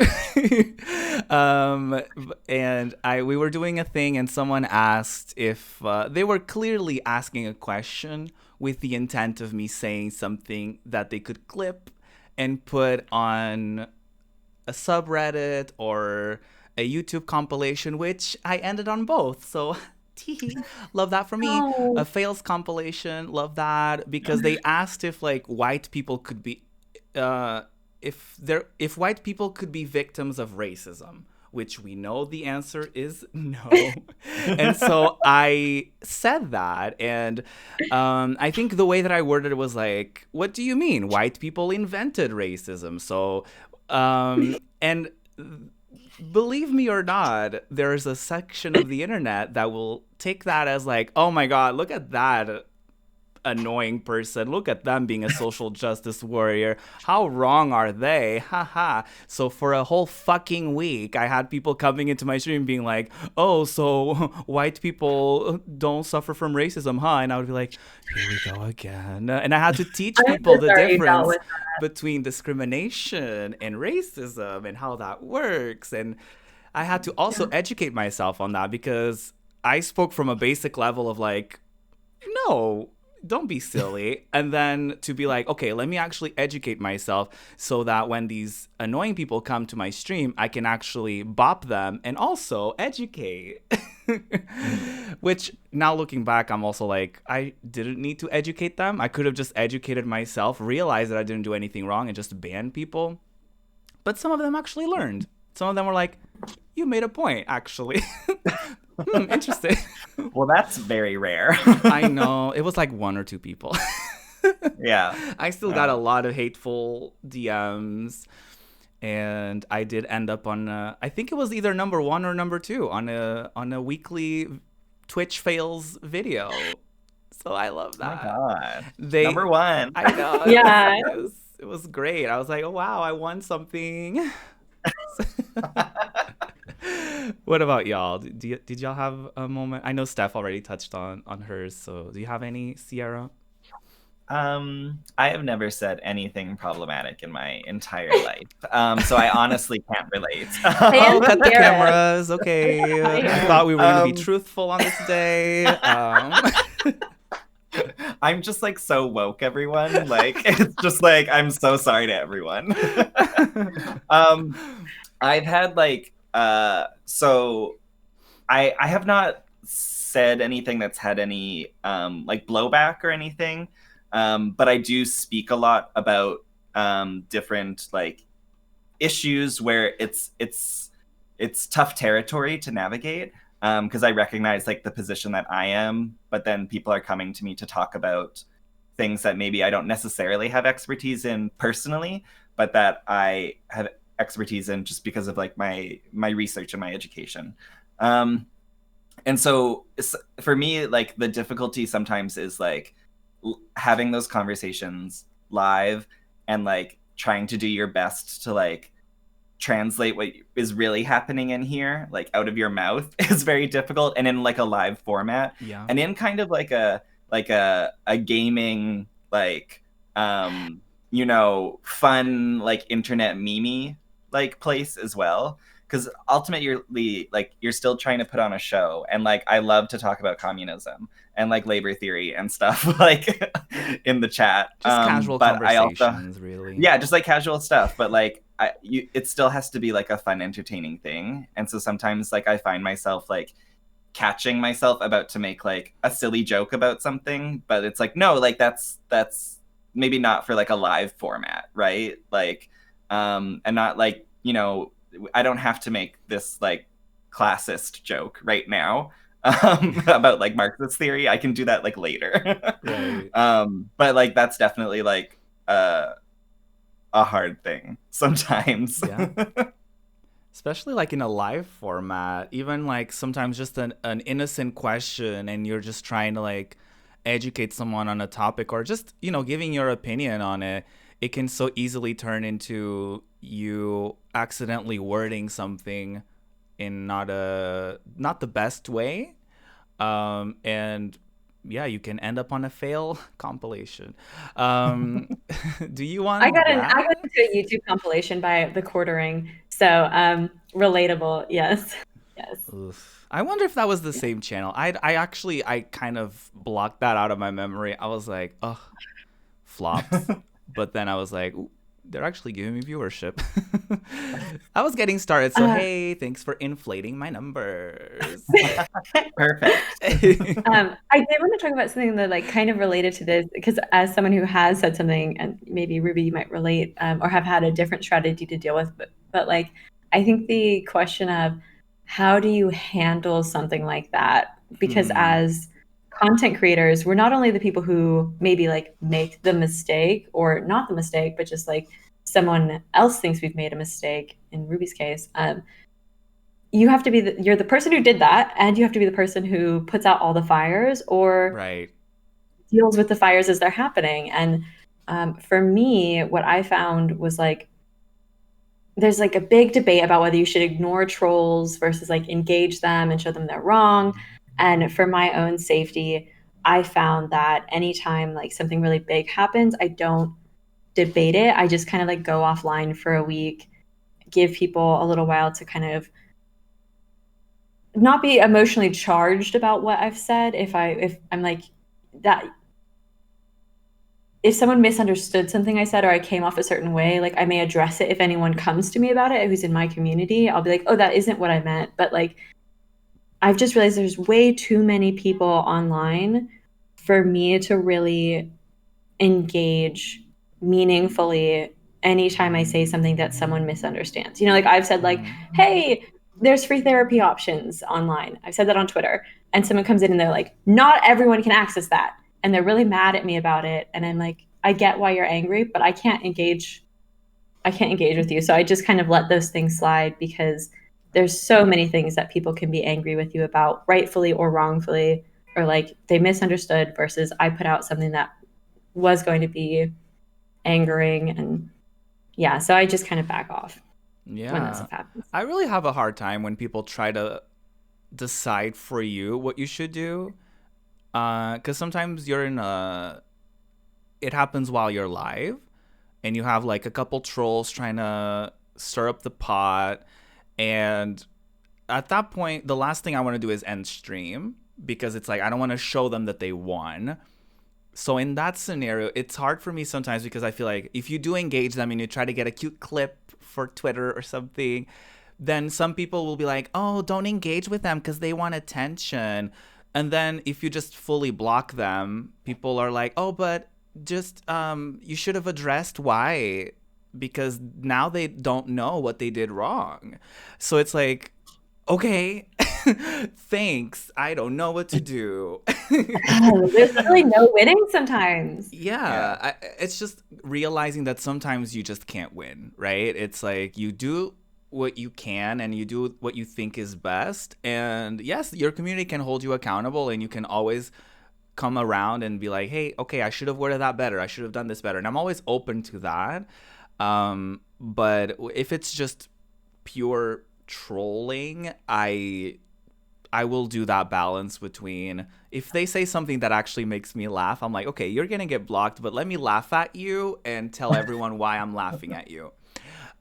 Speaker 1: And we were doing a thing, and someone asked if they were clearly asking a question with the intent of me saying something that they could clip and put on a subreddit or a YouTube compilation, which I ended on both. So love that for me.
Speaker 3: No.
Speaker 1: A fails compilation, love that, because they asked if like white people could be if white people could be victims of racism, which we know the answer is no. And so I said that. And I think the way that I worded it was like, what do you mean? White people invented racism. So, and believe me or not, there's a section of the internet that will take that as like, oh my God, look at that annoying person. Look at them being a social justice warrior. How wrong are they? Haha. So for a whole fucking week, I had people coming into my stream being like, oh, so white people don't suffer from racism, huh? And I would be like, here we go again. And I had to teach people the difference between discrimination and racism and how that works. And I had to also educate myself on that, because I spoke from a basic level of like, no, don't be silly. And then to be like, okay, let me actually educate myself so that when these annoying people come to my stream, I can actually bop them and also educate. Which now looking back, I'm also like, I didn't need to educate them. I could have just educated myself, realized that I didn't do anything wrong, and just banned people. But some of them actually learned. Some of them were like, you made a point, actually. Interesting.
Speaker 2: Well, that's very rare.
Speaker 1: I know. It was like 1 or 2 people.
Speaker 2: Yeah.
Speaker 1: I still got a lot of hateful DMs. And I did end up on, I think it was either number 1 or number 2 on a weekly Twitch fails video. So I love that.
Speaker 2: Oh my God. Number 1.
Speaker 1: I know.
Speaker 3: Yeah.
Speaker 1: It was great. I was like, oh, wow, I won something. What about y'all? Did y'all have a moment? I know Steph already touched on hers. So do you have any, Sierra?
Speaker 2: I have never said anything problematic in my entire life. So I honestly can't relate.
Speaker 1: Oh, cut the cameras. Okay. I thought we were going to be truthful on this day.
Speaker 2: I'm just like so woke, everyone. Like, it's just like, I'm so sorry to everyone. I've had like, so I have not said anything that's had any like blowback or anything. But I do speak a lot about different like issues where it's tough territory to navigate, because I recognize like the position that I am, but then people are coming to me to talk about things that maybe I don't necessarily have expertise in personally, but that I have expertise in just because of like my research and my education. And so for me, like the difficulty sometimes is like having those conversations live and like trying to do your best to like translate what is really happening in here, like out of your mouth, is very difficult, and in like a live format.
Speaker 1: Yeah.
Speaker 2: And in kind of like a gaming, like you know, fun, like internet meme like place as well, because ultimately like you're still trying to put on a show, and like I love to talk about communism and like labor theory and stuff like in the chat,
Speaker 1: just casual
Speaker 2: but
Speaker 1: conversations, really.
Speaker 2: Yeah, just like casual stuff, but like it still has to be like a fun, entertaining thing. And so sometimes like I find myself like catching myself about to make like a silly joke about something, but it's like, no, like that's maybe not for like a live format, right? Like and not like, you know, I don't have to make this like classist joke right now about like Marxist theory. I can do that like later.
Speaker 1: Right.
Speaker 2: But like that's definitely like a hard thing sometimes.
Speaker 1: Yeah. Especially like in a live format, even like sometimes just an innocent question, and you're just trying to like educate someone on a topic, or just, you know, giving your opinion on it. It can so easily turn into you accidentally wording something in not the best way, and yeah, you can end up on a fail compilation. Do you want?
Speaker 3: I got into a YouTube compilation by The Quartering, so relatable. Yes.
Speaker 1: Oof. I wonder if that was the same channel. I kind of blocked that out of my memory. I was like, ugh, flops. But then I was like, ooh, they're actually giving me viewership. I was getting started, so hey, thanks for inflating my numbers.
Speaker 2: Perfect.
Speaker 3: I did want to talk about something that like kind of related to this, because as someone who has said something, and maybe Ruby you might relate, or have had a different strategy to deal with, but like I think the question of how do you handle something like that? Because as content creators, we're not only the people who maybe like make the mistake, or not the mistake, but just like someone else thinks we've made a mistake in Ruby's case. You have to be you're the person who did that, and you have to be the person who puts out all the fires or
Speaker 1: Right.
Speaker 3: deals with the fires as they're happening. And for me, what I found was like there's like a big debate about whether you should ignore trolls versus like engage them and show them they're wrong. And for my own safety, I found that anytime like something really big happens, I don't debate it. I just kind of like go offline for a week, give people a little while to kind of not be emotionally charged about what I've said. If I'm like that, if someone misunderstood something I said or I came off a certain way, like I may address it if anyone comes to me about it who's in my community. I'll be like, oh, that isn't what I meant. But like, I've just realized there's way too many people online for me to really engage meaningfully anytime I say something that someone misunderstands. You know, like I've said like, hey, there's free therapy options online. I've said that on Twitter. And someone comes in and they're like, not everyone can access that. And they're really mad at me about it. And I'm like, I get why you're angry, but I can't engage with you. So I just kind of let those things slide because there's so many things that people can be angry with you about, rightfully or wrongfully, or like they misunderstood versus I put out something that was going to be angering. And yeah, so I just kind of back off when that stuff happens.
Speaker 1: I really have a hard time when people try to decide for you what you should do. Because sometimes you're it happens while you're live and you have like a couple trolls trying to stir up the pot. And at that point, the last thing I want to do is end stream because it's like, I don't want to show them that they won. So in that scenario, it's hard for me sometimes because I feel like if you do engage them and you try to get a cute clip for Twitter or something, then some people will be like, oh, don't engage with them because they want attention. And then if you just fully block them, people are like, oh, but just you should have addressed why, because now they don't know what they did wrong. So it's like, okay, thanks. I don't know what to do.
Speaker 3: There's really no winning sometimes.
Speaker 1: Yeah. It's just realizing that sometimes you just can't win, right? It's like you do what you can and you do what you think is best. And yes, your community can hold you accountable and you can always come around and be like, hey, okay, I should have worded that better. I should have done this better. And I'm always open to that. But if it's just pure trolling, I will do that balance between if they say something that actually makes me laugh, I'm like, okay, you're going to get blocked, but let me laugh at you and tell everyone why I'm laughing at you.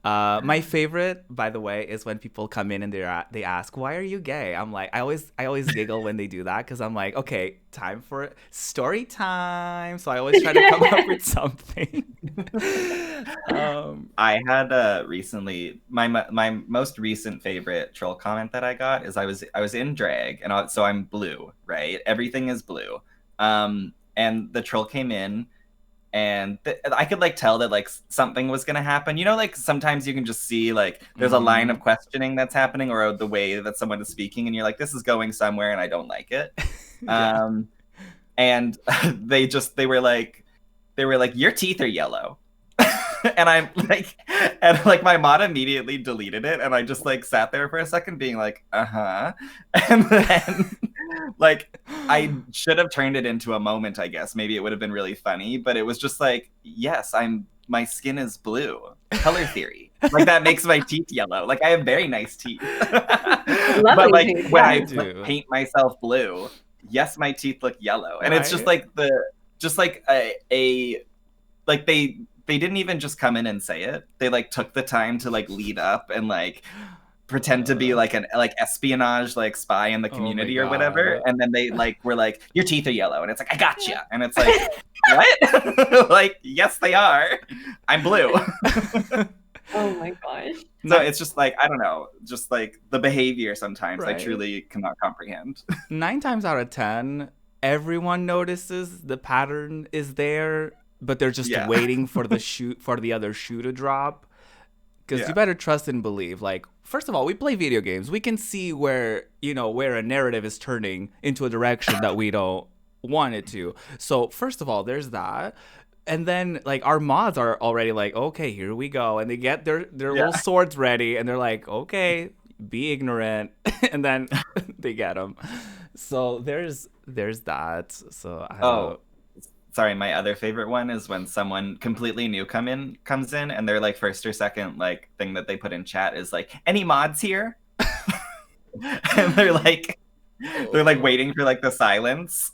Speaker 1: My favorite, by the way, is when people come in and they ask, "Why are you gay?" I'm like, I always giggle when they do that because I'm like, okay, time for story time. So I always try to come up with something.
Speaker 2: I had recently my most recent favorite troll comment that I got is I was in drag and so I'm blue, right? Everything is blue. And the troll came in. And I could like tell that like something was gonna happen. You know, like sometimes you can just see like there's a line of questioning that's happening or the way that someone is speaking, and you're like, this is going somewhere, and I don't like it.
Speaker 1: Yeah.
Speaker 2: And they were like, your teeth are yellow. And I'm like, and like my mod immediately deleted it, and I just like sat there for a second, being like, and then like I should have turned it into a moment, I guess. Maybe it would have been really funny, but it was just like, yes, my skin is blue. Color theory. Like that makes my teeth yellow. Like I have very nice teeth. But like
Speaker 3: teeth,
Speaker 2: when
Speaker 3: yeah.
Speaker 2: I like, paint myself blue, yes, my teeth look yellow. And it's just like like they didn't even just come in and say it. They like took the time to like lead up and like pretend to be like an like espionage like spy in the community or whatever, and then they like were like, your teeth are yellow, and it's like, I gotcha, and it's like, what? Like, yes, they are. I'm blue.
Speaker 3: Oh my gosh.
Speaker 2: So it's just like, I don't know, just like the behavior sometimes I
Speaker 1: Right.
Speaker 2: truly cannot comprehend.
Speaker 1: 9 times out of 10, everyone notices the pattern is there, but they're just waiting for the other shoe to drop. Because you better trust and believe, like first of all, we play video games. We can see where, where a narrative is turning into a direction that we don't want it to. So first of all, there's that. And then like our mods are already like, okay, here we go. And they get their little swords ready and they're like, okay, be ignorant. And then they get them. So there's that. So I don't know.
Speaker 2: Sorry, my other favorite one is when someone completely new comes in and their like first or second like thing that they put in chat is like, any mods here? And they're like waiting for like the silence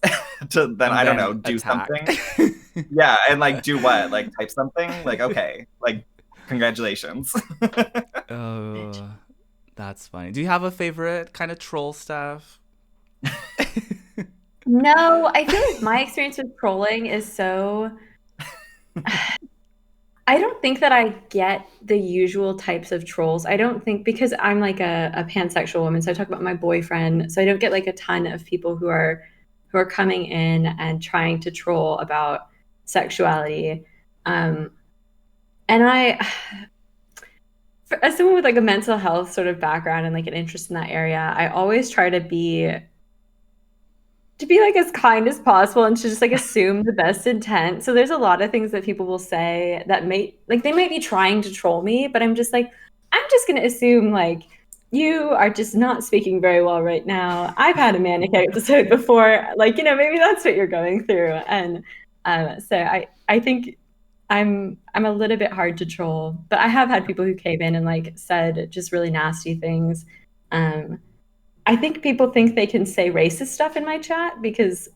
Speaker 2: to then, I don't know, do
Speaker 1: attack.
Speaker 2: something. Yeah, and like do what? Like type something? Like, okay, like congratulations.
Speaker 1: Oh, that's funny. Do you have a favorite kind of troll stuff?
Speaker 3: No, I feel like my experience with trolling is so. I don't think that I get the usual types of trolls. I don't think, because I'm like a pansexual woman, so I talk about my boyfriend. So I don't get like a ton of people who are coming in and trying to troll about sexuality. And as someone with like a mental health sort of background and like an interest in that area, I always try to be like as kind as possible and to just like assume the best intent. So there's a lot of things that people will say that they might be trying to troll me, but I'm just like, I'm just going to assume like you are just not speaking very well right now. I've had a manic episode before, like, maybe that's what you're going through. And so I think I'm a little bit hard to troll, but I have had people who came in and like said just really nasty things. I think people think they can say racist stuff in my chat because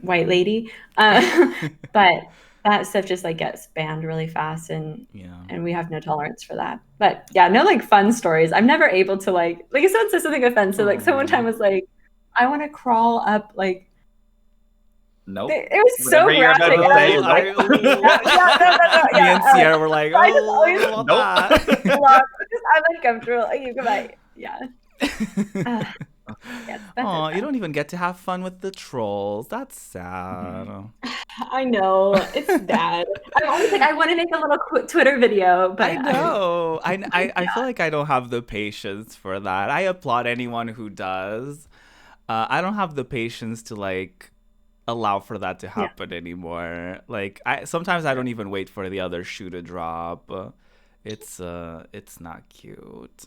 Speaker 3: white lady, but that stuff just like gets banned really fast, and we have no tolerance for that. But yeah, no like fun stories. I'm never able to like if someone says something offensive, like someone time was like, I want to crawl up like.
Speaker 2: Nope.
Speaker 3: It was so graphic.
Speaker 1: Me and Sierra were like, oh,
Speaker 3: nope. I'm uncomfortable. Like, you can like, yeah.
Speaker 1: Oh, you don't even get to have fun with the trolls. That's sad.
Speaker 3: I know, it's bad. I'm always like, I want to make a little Twitter video, but
Speaker 1: I know. I feel like I don't have the patience for that. I applaud anyone who does. I don't have the patience to like allow for that to happen anymore. Like sometimes I don't even wait for the other shoe to drop. It's not cute.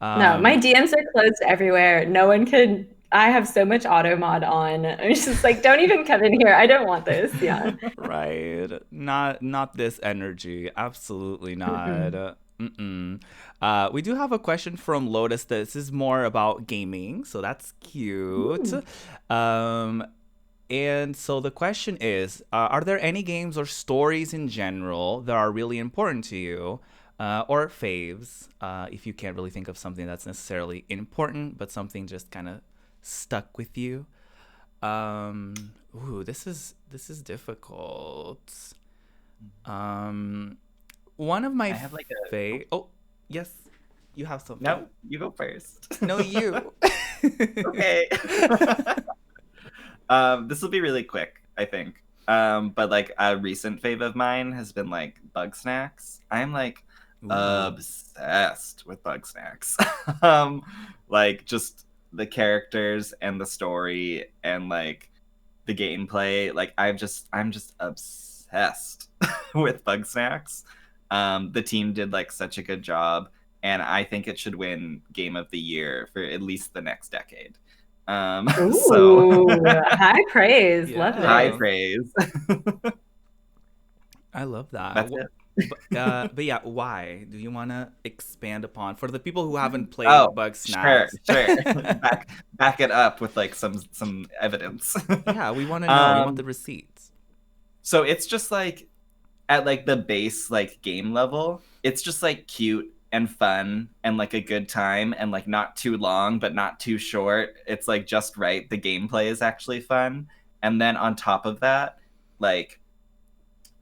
Speaker 3: No, my DMs are closed everywhere. No one could. I have so much auto mod on. I'm just like, don't even come in here. I don't want this. Yeah.
Speaker 1: Right. Not this energy. Absolutely not. We do have a question from Lotus. This is more about gaming, so that's cute. And so the question is, are there any games or stories in general that are really important to you? Or faves, if you can't really think of something that's necessarily important, but something just kind of stuck with you. This is difficult. One of my Oh, yes, you have something.
Speaker 2: No, you go first.
Speaker 1: No, you.
Speaker 2: Okay. This will be really quick, I think. But like a recent fave of mine has been like Bug Snacks. I'm like obsessed with Bug Snacks. Like just the characters and the story and like the gameplay. Like I'm just obsessed with Bug Snacks. The team did like such a good job, and I think it should win Game of the Year for at least the next decade. So
Speaker 3: high praise. Love it.
Speaker 2: High praise.
Speaker 1: I love that.
Speaker 2: That's it.
Speaker 1: But yeah, why do you want to expand upon for the people who haven't played Bug Snacks?
Speaker 2: Sure. back it up with like some evidence.
Speaker 1: Yeah, we want to know. We want the receipts.
Speaker 2: So it's just like at like the base like game level, it's just like cute and fun and like a good time and like not too long but not too short. It's like just right. The gameplay is actually fun, and then on top of that, like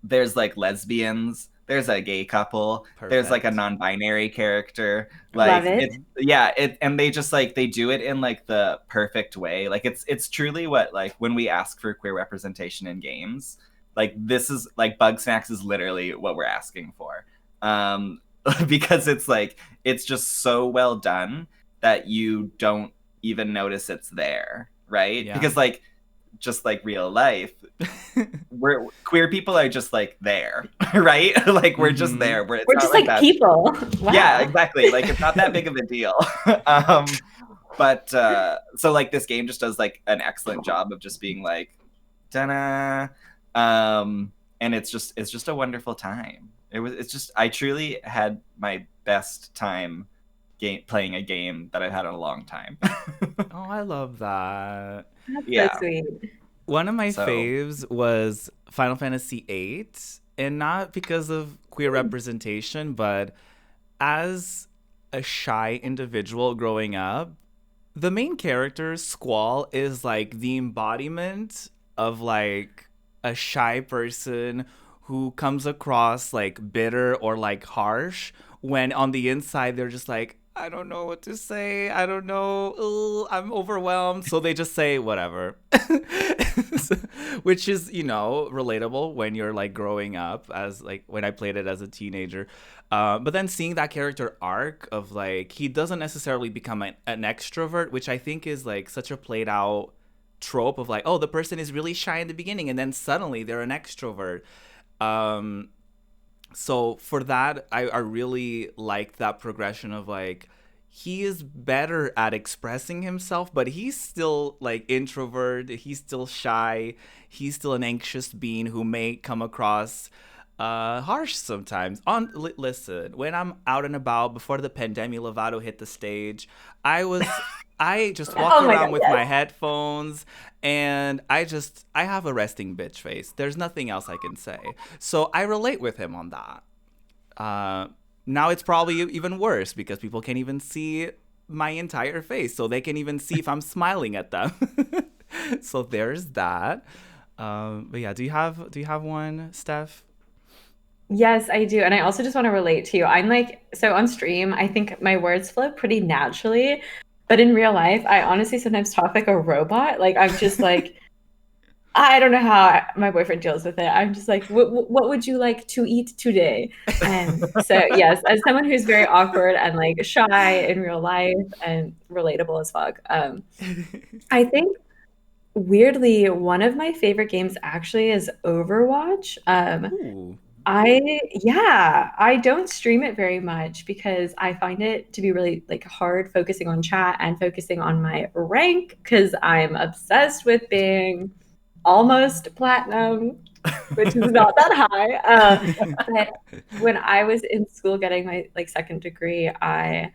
Speaker 2: there's like lesbians. There's a gay couple. Perfect. There's like a non-binary character. Like,
Speaker 3: love it.
Speaker 2: And they just like they do it in like the perfect way. Like it's truly what like when we ask for queer representation in games, like this is like Bug Snacks is literally what we're asking for. because it's like it's just so well done that you don't even notice it's there, right?
Speaker 1: Yeah.
Speaker 2: Because like just like real life, we're queer people are just like there, right? Like we're just there. It's
Speaker 3: We're
Speaker 2: not
Speaker 3: just
Speaker 2: like
Speaker 3: like
Speaker 2: that.
Speaker 3: people. Wow.
Speaker 2: Yeah, exactly. Like it's not that big of a deal. But so like this game just does like an excellent job of just being like, ta-da. And it's just a wonderful time. It's just I truly had my best time playing a game that I've had in a long time.
Speaker 1: Oh, I love that.
Speaker 3: That's
Speaker 2: Yeah.
Speaker 3: so sweet.
Speaker 1: One of my
Speaker 2: So-
Speaker 1: faves was Final Fantasy VIII, and not because of queer representation, but as a shy individual growing up, the main character, Squall, is like the embodiment of like a shy person who comes across like bitter or like harsh when on the inside they're just like, I don't know what to say. I don't know. Ugh, I'm overwhelmed. So they just say whatever. Which is, relatable when you're like growing up, as like when I played it as a teenager. But then seeing that character arc of like, he doesn't necessarily become an extrovert, which I think is like such a played out trope of like, oh, the person is really shy in the beginning and then suddenly they're an extrovert. So for that, I really liked that progression of like, he is better at expressing himself, but he's still like introvert. He's still shy. He's still an anxious being who may come across harsh sometimes. Listen, when I'm out and about before the Pandemic Lovato hit the stage, I just walk
Speaker 3: Oh my
Speaker 1: around
Speaker 3: God,
Speaker 1: with
Speaker 3: yes.
Speaker 1: my headphones and I have a resting bitch face. There's nothing else I can say. So I relate with him on that. Now it's probably even worse because people can't even see my entire face, so they can even see if I'm smiling at them. So there's that. But yeah, do you have one, Steph?
Speaker 3: Yes, I do. And I also just want to relate to you. I'm like, so on stream, I think my words flow pretty naturally. But in real life, I honestly sometimes talk like a robot. Like, I'm just like, I don't know how my boyfriend deals with it. I'm just like, what would you like to eat today? And so, yes, as someone who's very awkward and like shy in real life and relatable as fuck, I think weirdly, one of my favorite games actually is Overwatch.
Speaker 1: Ooh.
Speaker 3: I don't stream it very much because I find it to be really like hard focusing on chat and focusing on my rank because I'm obsessed with being almost platinum, which is not that high. But when I was in school getting my like second degree, I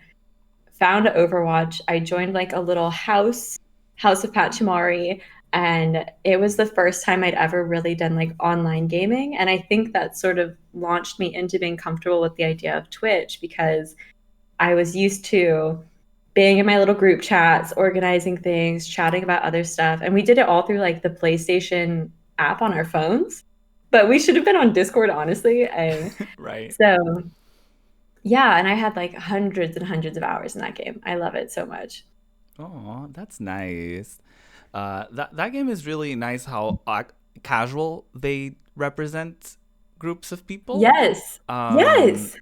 Speaker 3: found Overwatch. I joined like a little house of Pachimari, and it was the first time I'd ever really done like online gaming. And I think that sort of launched me into being comfortable with the idea of Twitch because I was used to being in my little group chats, organizing things, chatting about other stuff. And we did it all through like the PlayStation app on our phones. But we should have been on Discord, honestly. And
Speaker 1: Right.
Speaker 3: so, yeah, and I had like hundreds and hundreds of hours in that game. I love it so much.
Speaker 1: Oh, that's nice. That game is really nice how casual they represent groups of people.
Speaker 3: Yes. Yes.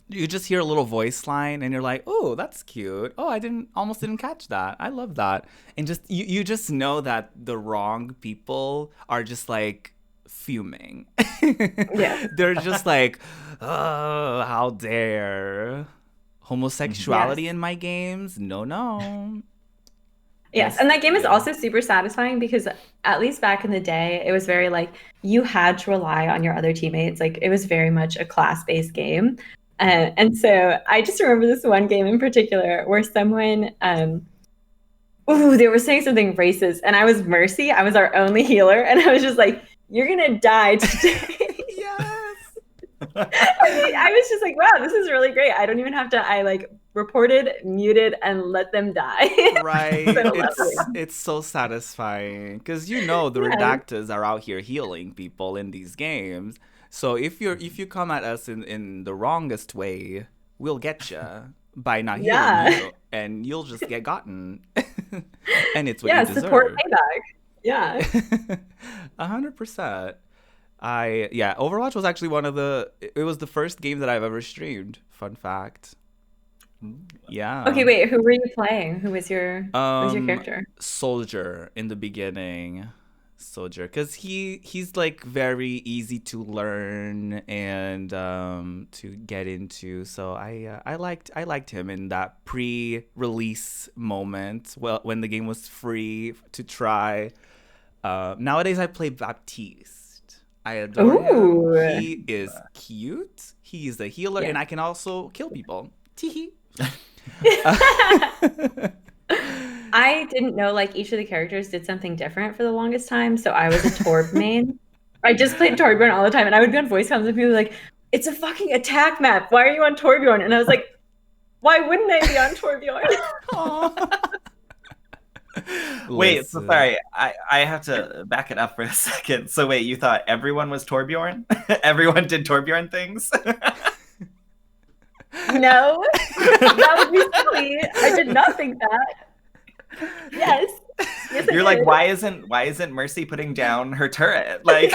Speaker 1: You just hear a little voice line and you're like, oh, that's cute. Oh, I almost didn't catch that. I love that. And just you just know that the wrong people are just like fuming.
Speaker 3: Yes.
Speaker 1: They're just like, oh, how dare homosexuality
Speaker 3: Yes.
Speaker 1: in my games? No.
Speaker 3: Yes, and that game is
Speaker 1: Yeah.
Speaker 3: also super satisfying because at least back in the day, it was very like you had to rely on your other teammates. Like it was very much a class-based game. And so I just remember this one game in particular where someone, they were saying something racist, and I was Mercy. I was our only healer, and I was just like, "You're gonna die today."
Speaker 1: Yes.
Speaker 3: I was just like, "Wow, this is really great." I don't even have to. I like reported, muted, and let them die.
Speaker 1: Right.
Speaker 3: So lovely.
Speaker 1: It's so satisfying because the redactors are out here healing people in these games. So if you come at us in the wrongest way, we'll get you by not healing
Speaker 3: Yeah.
Speaker 1: you, and you'll just get gotten. And it's what
Speaker 3: Yeah,
Speaker 1: you deserve.
Speaker 3: support payback. Yeah.
Speaker 1: 100%. Overwatch was actually it was the first game that I've ever streamed. Fun fact. Yeah.
Speaker 3: Okay, wait, who were you playing? Who was your character?
Speaker 1: Soldier in the beginning. Soldier, because he's like very easy to learn and to get into. So I liked him in that pre-release moment. Well, when the game was free to try. Nowadays I play Baptiste. I adore him.
Speaker 3: Ooh.
Speaker 1: He is cute. He's a healer,
Speaker 3: Yeah.
Speaker 1: and I can also kill people. Teehee.
Speaker 3: I didn't know like each of the characters did something different for the longest time, so I was a Torb main. I just played Torbjorn all the time, and I would be on voice comms and people were like, "It's a fucking attack map. Why are you on Torbjorn?" And I was like, "Why wouldn't I be on Torbjorn?"
Speaker 2: Wait, so
Speaker 1: Listen.
Speaker 2: sorry. I have to back it up for a second. So wait, you thought everyone was Torbjorn? Everyone did Torbjorn things?
Speaker 3: No, that would be silly. I did not think that. Yes. Yes, I
Speaker 2: You're like,
Speaker 3: did.
Speaker 2: why isn't Mercy putting down her turret? Like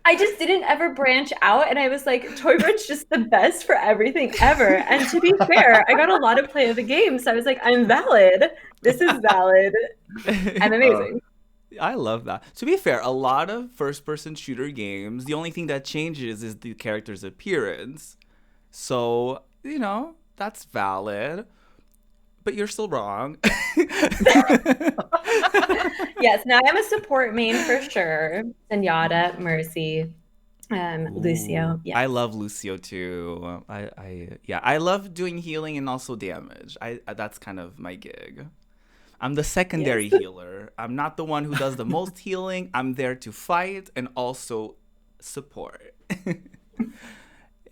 Speaker 3: I just didn't ever branch out, and I was like, Torbjorn's just the best for everything ever. And to be fair, I got a lot of play of the game, so I was like, I'm valid. This is valid. I'm amazing.
Speaker 1: I love that. To be fair, a lot of first-person shooter games, the only thing that changes is the character's appearance. So, that's valid. But you're still wrong.
Speaker 3: Yes, now I'm a support main for sure. Zenyatta, Mercy, Lucio.
Speaker 1: Ooh,
Speaker 3: Yeah.
Speaker 1: I love Lucio too. I love doing healing and also damage. That's kind of my gig. I'm the secondary
Speaker 3: Yes.
Speaker 1: healer. I'm not the one who does the most healing. I'm there to fight and also support.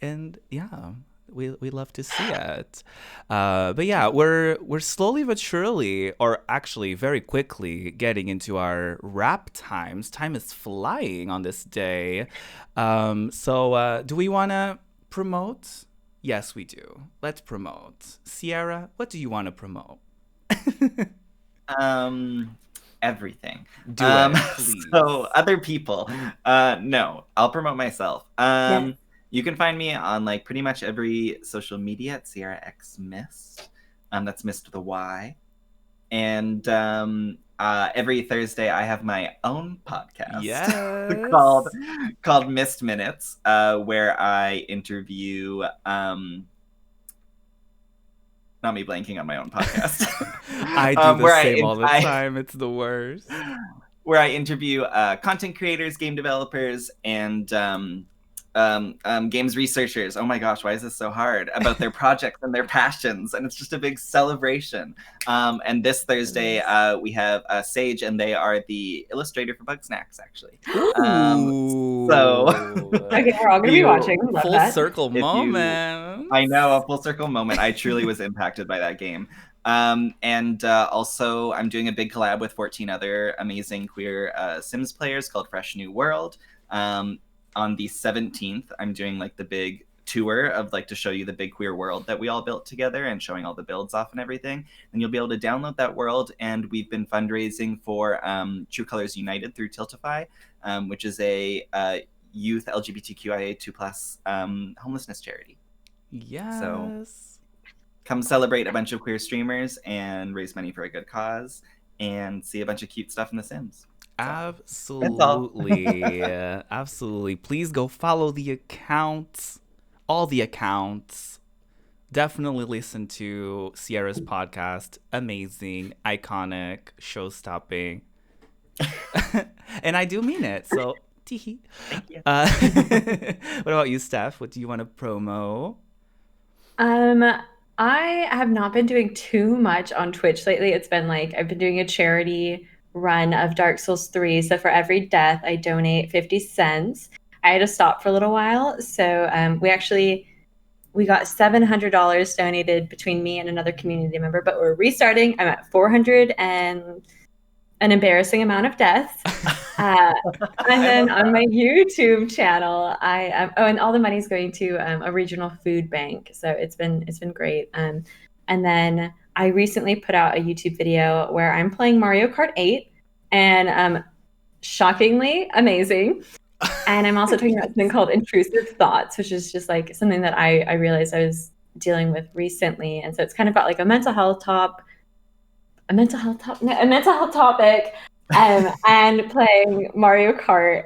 Speaker 1: And yeah, we love to see it. But yeah, we're slowly but surely, or actually very quickly, getting into our wrap times. Time is flying on this day. So do we want to promote? Yes, we do. Let's promote. Sierra, what do you want to promote?
Speaker 2: Everything.
Speaker 1: Do it, please.
Speaker 2: So other people. No, I'll promote myself.
Speaker 3: Yes.
Speaker 2: You can find me on like pretty much every social media at SierraxMyst. That's Mist with a Y. And every Thursday I have my own podcast.
Speaker 1: Yes.
Speaker 2: called Mist Minutes, where I interview not me blanking on my own podcast.
Speaker 1: I do the same all the time. It's the worst.
Speaker 2: Where I interview content creators, game developers, and games researchers. Oh my gosh, why is this so hard? About their projects and their passions, and it's just a big celebration. And this Thursday, we have Sage, and they are the illustrator for Bug Snacks, actually. So
Speaker 3: Okay, we're all gonna be watching. Love
Speaker 1: full
Speaker 3: that.
Speaker 1: circle moment.
Speaker 2: I know, a full circle moment. I truly was impacted by that game. And also, I'm doing a big collab with 14 other amazing queer Sims players called Fresh New World. On the 17th, I'm doing like the big tour of like to show you the big queer world that we all built together and showing all the builds off and everything. And you'll be able to download that world. And we've been fundraising for True Colors United through Tiltify, which is a youth LGBTQIA2+ homelessness charity.
Speaker 1: Yes.
Speaker 2: So come celebrate a bunch of queer streamers and raise money for a good cause and see a bunch of cute stuff in The Sims.
Speaker 1: Absolutely. Absolutely. Please go follow the accounts, all the accounts. Definitely listen to Sierra's podcast. Amazing, iconic, show-stopping. And I do mean it, so teehee.
Speaker 2: Thank you.
Speaker 1: What about you, Steph? What do you want to promo?
Speaker 3: I have not been doing too much on Twitch lately. It's been like I've been doing a charity run of Dark Souls 3. So for every death, I donate 50 cents. I had to stop for a little while. So we got $700 donated between me and another community member, but we're restarting. I'm at 400 and an embarrassing amount of deaths. And then on my YouTube channel, and all the money's going to a regional food bank. So it's been great. And then I recently put out a YouTube video where I'm playing Mario Kart 8, and shockingly amazing. And I'm also talking about something called intrusive thoughts, which is just like something that I realized I was dealing with recently. And so it's kind of about like a mental health topic, and playing Mario Kart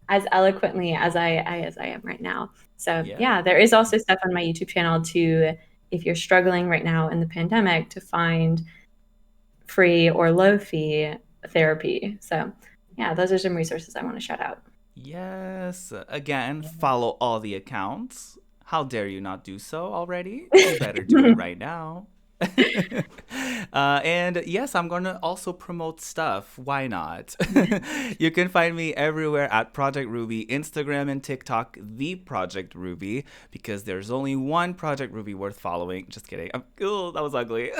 Speaker 3: as eloquently as I am right now. So yeah, there is also stuff on my YouTube channel to, if you're struggling right now in the pandemic, to find free or low fee therapy. So yeah, those are some resources I want to shout out.
Speaker 1: Yes. Again, follow all the accounts. How dare you not do so already? You better do it right now. And yes, I'm going to also promote stuff. Why not? You can find me everywhere at Project Ruby, Instagram and TikTok, the Project Ruby, because there's only one Project Ruby worth following. Just kidding. Oh, that was ugly.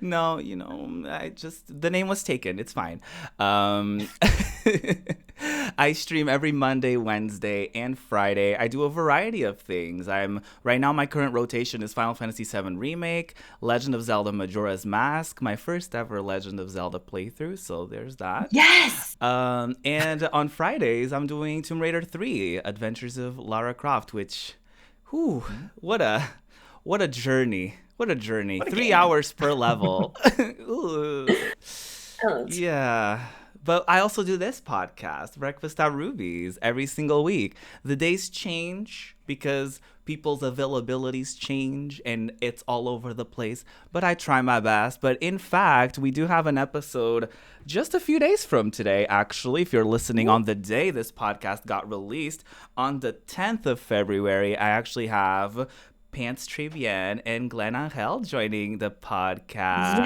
Speaker 1: No, the name was taken. It's fine. I stream every Monday, Wednesday, and Friday. I do a variety of things. Right now, my current rotation is Final Fantasy VII Remake, Legend of Zelda Majora's Mask, my first ever Legend of Zelda playthrough, so there's that.
Speaker 3: Yes!
Speaker 1: And on Fridays, I'm doing Tomb Raider 3, Adventures of Lara Croft, which, what a journey. What a journey.
Speaker 2: What a
Speaker 1: 3
Speaker 2: game.
Speaker 1: hours per level. Ooh. Yeah. But I also do this podcast, Breakfast at Ruby's, every single week. The days change because people's availabilities change and it's all over the place. But I try my best. But in fact, we do have an episode just a few days from today, actually. If you're listening on the day this podcast got released, on the 10th of February, I actually have Pants Trevian and Glenn Angel joining the podcast.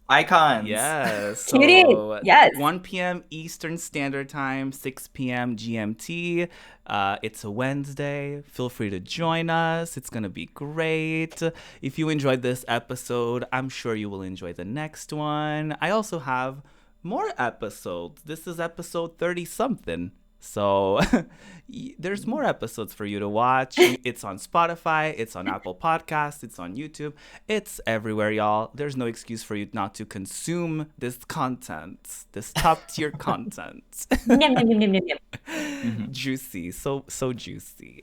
Speaker 2: Icons.
Speaker 1: Yes.
Speaker 3: Cutie.
Speaker 1: So
Speaker 3: Yes.
Speaker 1: 1 p.m. Eastern Standard Time, 6 p.m. GMT. It's a Wednesday. Feel free to join us. It's going to be great. If you enjoyed this episode, I'm sure you will enjoy the next one. I also have more episodes. This is episode 30-something. So there's more episodes for you to watch. It's on Spotify, it's on Apple Podcasts, it's on YouTube. It's everywhere, y'all. There's no excuse for you not to consume this content, this top tier content. Juicy, so juicy.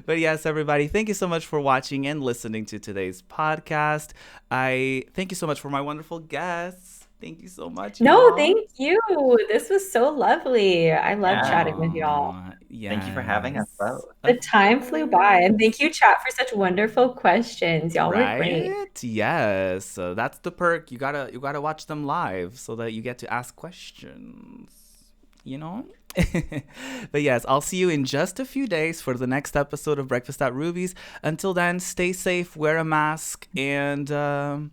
Speaker 1: But yes, everybody, thank you so much for watching and listening to today's podcast. I thank you so much for my wonderful guests. Thank you so much.
Speaker 3: No,
Speaker 1: y'all.
Speaker 3: thank you. This was so lovely. I love chatting with y'all.
Speaker 1: Yes.
Speaker 2: Thank you for having us both.
Speaker 3: The time flew by. And thank you, chat, for such wonderful questions. Y'all were great.
Speaker 1: Yes. So that's the perk. You gotta watch them live so that you get to ask questions. You know? But yes, I'll see you in just a few days for the next episode of Breakfast at Ruby's. Until then, stay safe, wear a mask, and bye.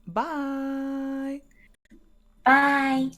Speaker 3: Bye.
Speaker 2: Bye.